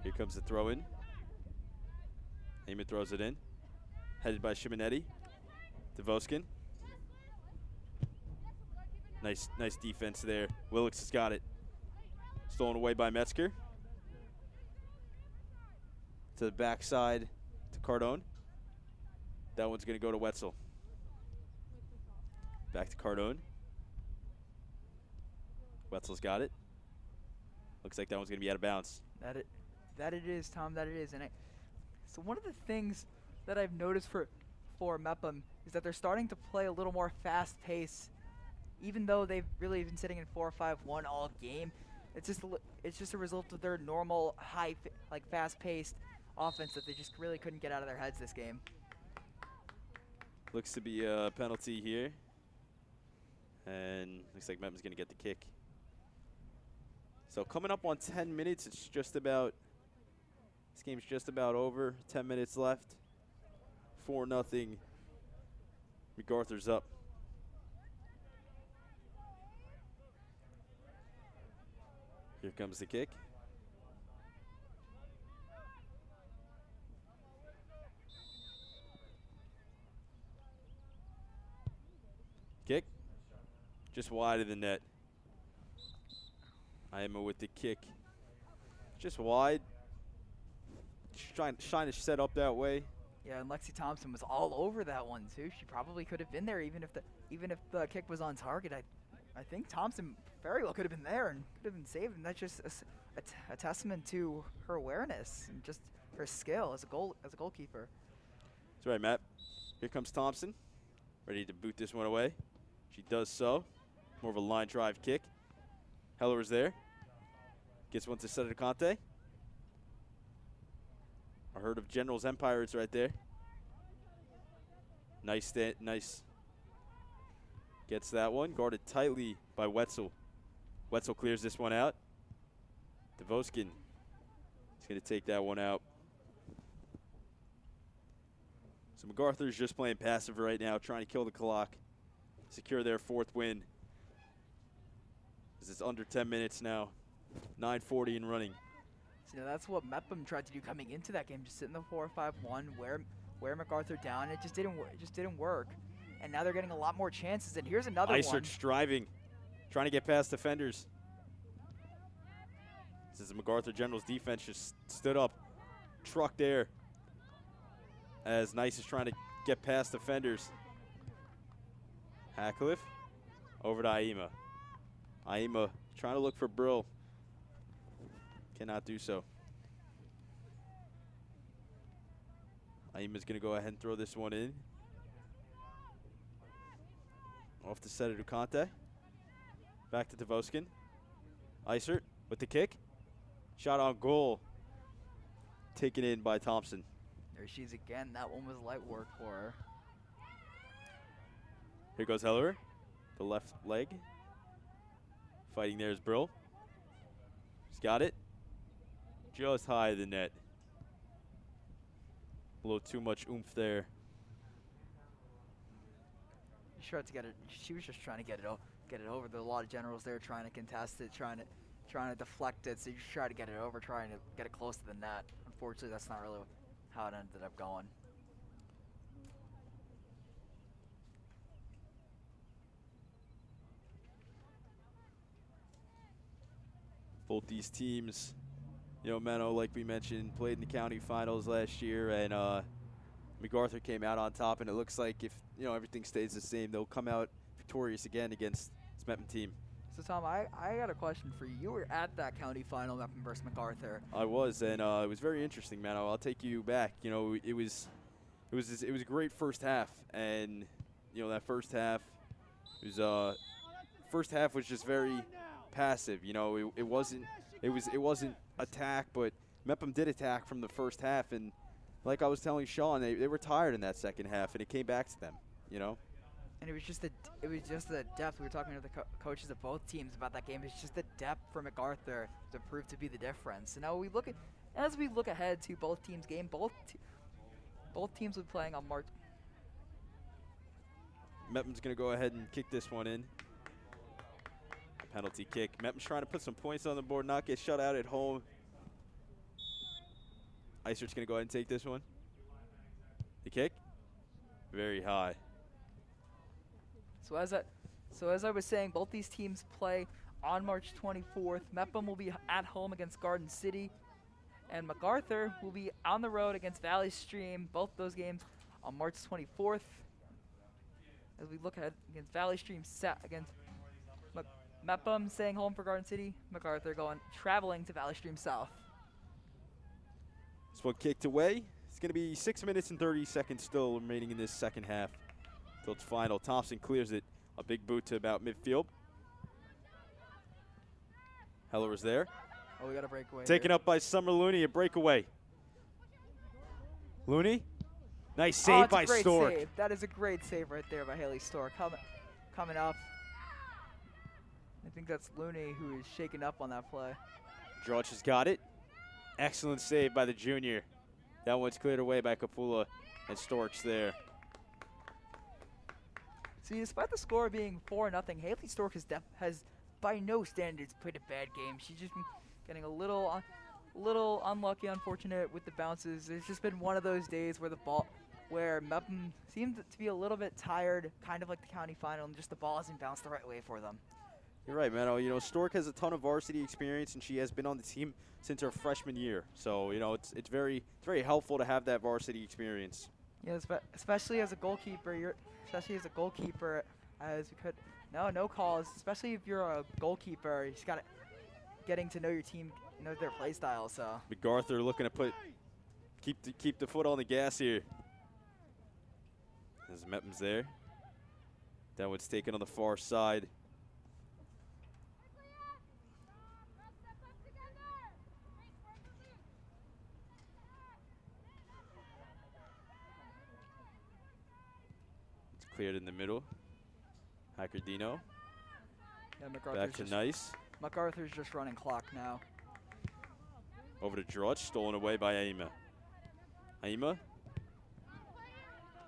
Here comes the throw in. Eamon throws it in. Headed by Simonetti. Devoskin. Nice defense there. Willix has got it. Stolen away by Metzger. To the backside to Cardone. That one's going to go to Wetzel. Back to Cardone. Wetzel's got it. Looks like that one's going to be out of bounds. That it is, Tom. That it is. And so one of the things that I've noticed for Mepham is that they're starting to play a little more fast pace, even though they've really been sitting in 4-5-1 all game. It's just a result of their normal fast-paced offense that they just really couldn't get out of their heads this game. Looks to be a penalty here. And looks like Mepham's going to get the kick. So coming up on 10 minutes, this game's just about over. 10 minutes left. 4-0. MacArthur's up. Here comes the kick. Kick. Just wide of the net. Ima with the kick. Just wide. Trying to set up that way. Yeah, and Lexi Thompson was all over that one too. She probably could have been there even if the kick was on target. I think Thompson very well could have been there and could have been saved, and that's just a testament to her awareness and just her skill as a goalkeeper. That's right, Matt. Here comes Thompson, ready to boot this one away. She does so. More of a line drive kick. Heller's there. Gets one to Senator Conte. A herd of Generals and Pirates right there. Nice. Gets that one. Guarded tightly by Wetzel. Wetzel clears this one out. Devoskin is going to take that one out. So MacArthur's just playing passive right now, trying to kill the clock. Secure their 4th win. This is under 10 minutes now. 9:40 and running. So that's what Mepham tried to do coming into that game, just sit in the 4-5-1, wear MacArthur down. It just didn't work. And now they're getting a lot more chances. And here's another one. Eisert's driving, trying to get past defenders. This is the Macarthur Generals defense just stood up, truck there. As Nice is trying to get past defenders. Hackcliffe over to Aima. Aima trying to look for Brill. Cannot do so. Aima's going to go ahead and throw this one in. Off to Senator Conte. Back to Devoskin. Eisert with the kick. Shot on goal. Taken in by Thompson. There she's again. That one was light work for her. Here goes Heller. The left leg. Fighting there is Brill. He's got it. Just high of the net. A little too much oomph there. She tried to get it. She was just trying to get it over. There are a lot of generals there trying to contest it, trying to deflect it. So you just try to get it over, trying to get it close to the net. Unfortunately, that's not really how it ended up going. Both these teams, you know, Menno, like we mentioned, played in the county finals last year, and Macarthur came out on top. And it looks like if everything stays the same, they'll come out victorious again against this Mepham team. So Tom, I got a question for you. You were at that county final, Mepham versus Macarthur. I was, and it was very interesting, man. I'll take you back. You know, it was a great first half, and that first half was just very passive. You know, it wasn't attack, but Mepham did attack from the first half, and like I was telling Sean, they were tired in that second half, and it came back to them. You know. And it was just the depth. We were talking to the coaches of both teams about that game. It's just the depth for Macarthur to prove to be the difference. And now as we look ahead to both teams' game, both teams will be playing on March. Mepham's going to go ahead and kick this one in. Penalty kick. Mepham's trying to put some points on the board, not get shut out at home. Eisert's going to go ahead and take this one. The kick, very high. So as I was saying, both these teams play on March 24th. Mepham will be at home against Garden City, and Macarthur will be on the road against Valley Stream. Both those games on March 24th. As we look ahead against Valley Stream, against Mepham staying home for Garden City. Macarthur traveling to Valley Stream South. This one kicked away. It's going to be 6 minutes and 30 seconds still remaining in this second half till it's final. Thompson clears it. A big boot to about midfield. Heller is there. Oh, we got a breakaway. Taken up by Summer Looney, a breakaway. Looney, nice save by Stork. Save. That is a great save right there by Haley Stork. Coming up. I think that's Looney who is shaken up on that play. Drudge has got it. Excellent save by the junior. That one's cleared away by Kapula, and Stork's there. See, despite the score being 4-0, Haley Stork has by no standards played a bad game. She's just been getting a little unlucky, unfortunate with the bounces. It's just been one of those days where Mepham seemed to be a little bit tired, kind of like the county final, and just the ball hasn't bounced the right way for them. You're right, man. You know, Stork has a ton of varsity experience, and she has been on the team since her freshman year. So, it's very helpful to have that varsity experience. Yeah, especially as a goalkeeper. As we could no calls. Especially if you're a goalkeeper, you just got getting to know your team, know their play style. So Macarthur looking to keep the foot on the gas here. As Mepham's there. That one's taken on the far side. Cleared in the middle. Hackerdino. Yeah, back to Nice. Macarthur's just running clock now. Over to Drudge, stolen away by Aima. Aima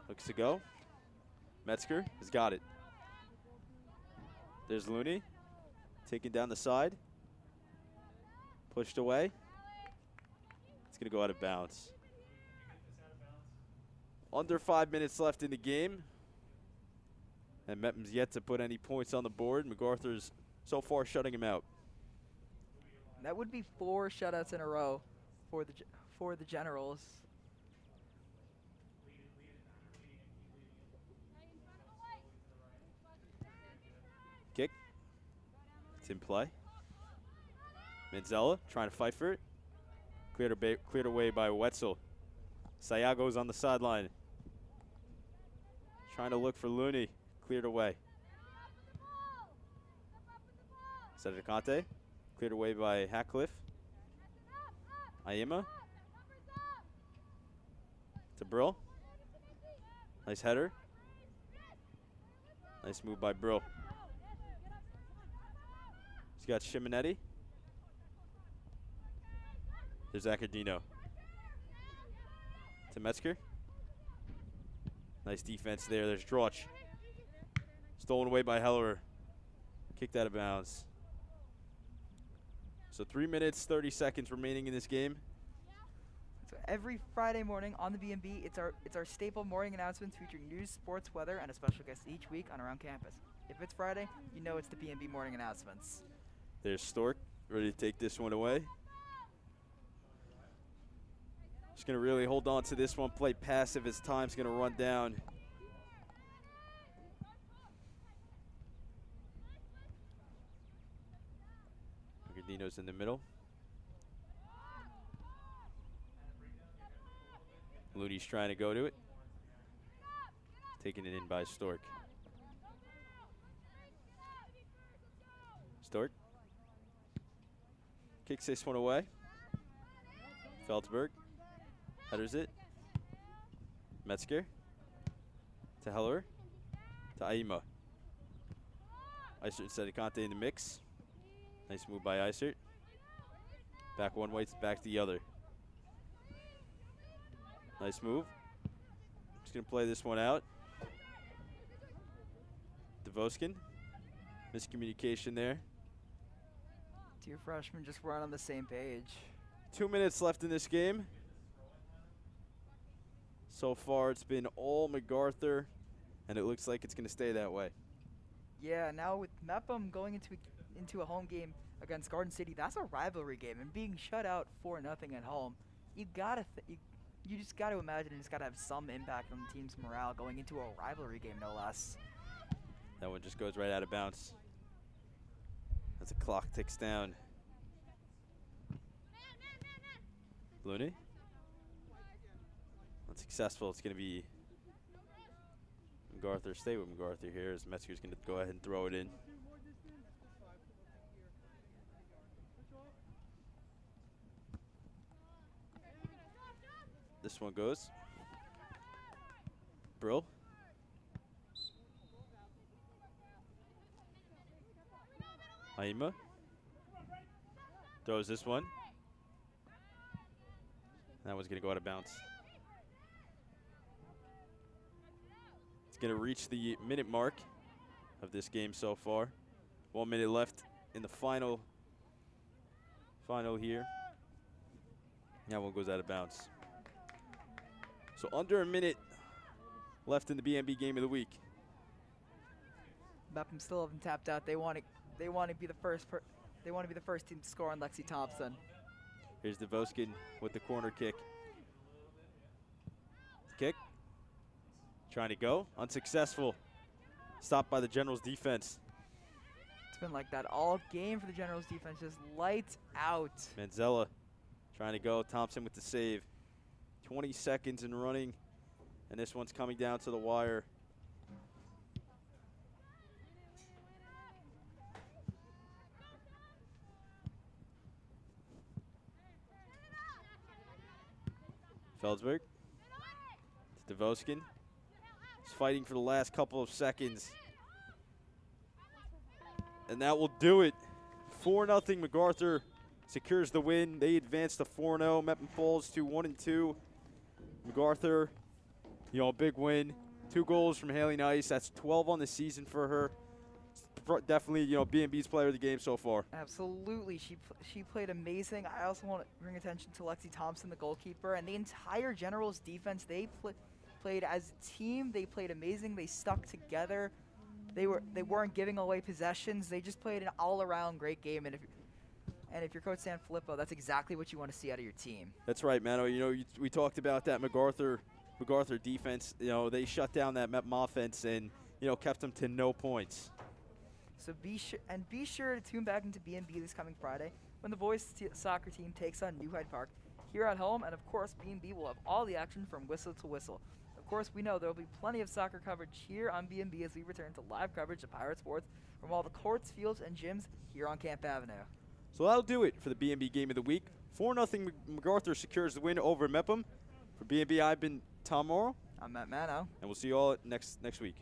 looks to go. Metzger has got it. There's Looney, taken down the side. Pushed away. It's going to go out of bounds. Under 5 minutes left in the game. And Mepham's yet to put any points on the board. Macarthur's so far shutting him out. That would be 4 shutouts in a row for the Generals. Kick. It's in play. Manzella trying to fight for it. Cleared away by Wetzel. Sayago's on the sideline. Trying to look for Looney. Cleared away. Sedicante. Cleared away by Hackcliffe. Aima. To Brill. Nice header. Nice move by Brill. He's got Simonetti. There's Zacardino. To Metzger. Nice defense there. There's Droch. Stolen away by Heller. Kicked out of bounds. So 3 minutes, 30 seconds remaining in this game. So every Friday morning on the BMB, it's our staple morning announcements featuring news, sports, weather, and a special guest each week on Around Campus. If it's Friday, you know it's the BMB morning announcements. There's Stork, ready to take this one away. Just going to really hold on to this one, play passive as time's going to run down. Gardino's in the middle. Looney's trying to go to it. Taking it in by Stork. Stork kicks this one away. Feldsberg headers it. Metzger to Heller to Aima. Isert and Sedicante in the mix. Nice move by Isert. Back one way, back the other. Nice move. Just going to play this one out. Devoskin. Miscommunication there. Two freshmen just weren't on the same page. 2 minutes left in this game. So far, it's been all Macarthur, and it looks like it's going to stay that way. Yeah, now with Mepham going into a home game against Garden City, that's a rivalry game, and being shut out 4-0 at home, you just got to imagine it's got to have some impact on the team's morale going into a rivalry game, no less. That one just goes right out of bounds as the clock ticks down. Looney. Unsuccessful. It's going to be Macarthur. Stay with Macarthur here as Metzger's going to go ahead and throw it in. This one goes. Brill. Aima. Throws this one. That one's going to go out of bounds. It's going to reach the minute mark of this game so far. 1 minute left in the final here. That one goes out of bounds. So under a minute left in the BMB game of the week. Mepham still haven't tapped out. They want to be the first. They want to be the first team to score on Lexi Thompson. Here's Devoskin with the corner kick. Kick. Trying to go. Unsuccessful. Stopped by the Generals defense. It's been like that all game for the Generals defense. Just lights out. Manzella trying to go. Thompson with the save. 20 seconds and running. And this one's coming down to the wire. Feldsberg to Devoskin. He's fighting for the last couple of seconds. And that will do it. 4-0 Macarthur secures the win. They advance to 4-0. Mepham falls to 1-2. Macarthur, a big win. 2 goals from Haley Nice. That's 12 on the season for her. Definitely, BMB's player of the game so far. Absolutely. She played amazing. I also want to bring attention to Lexi Thompson, the goalkeeper, and the entire Generals defense. They played as a team. They played amazing. They stuck together. They weren't giving away possessions. They just played an all-around great game. And if you're Coach Sanfilippo, that's exactly what you want to see out of your team. That's right, Mano. We talked about that Macarthur defense. They shut down that Mepham offense and kept them to no points. So be sure to tune back into BMB this coming Friday when the boys soccer team takes on New Hyde Park here at home, and of course BMB will have all the action from whistle to whistle. Of course, we know there will be plenty of soccer coverage here on BMB as we return to live coverage of Pirate Sports from all the courts, fields, and gyms here on Camp Avenue. So that'll do it for the BMB game of the week. 4-0 Macarthur secures the win over Mepham. For BMB, I've been Tom Morrow. I'm Matt Mano. And we'll see you all next week.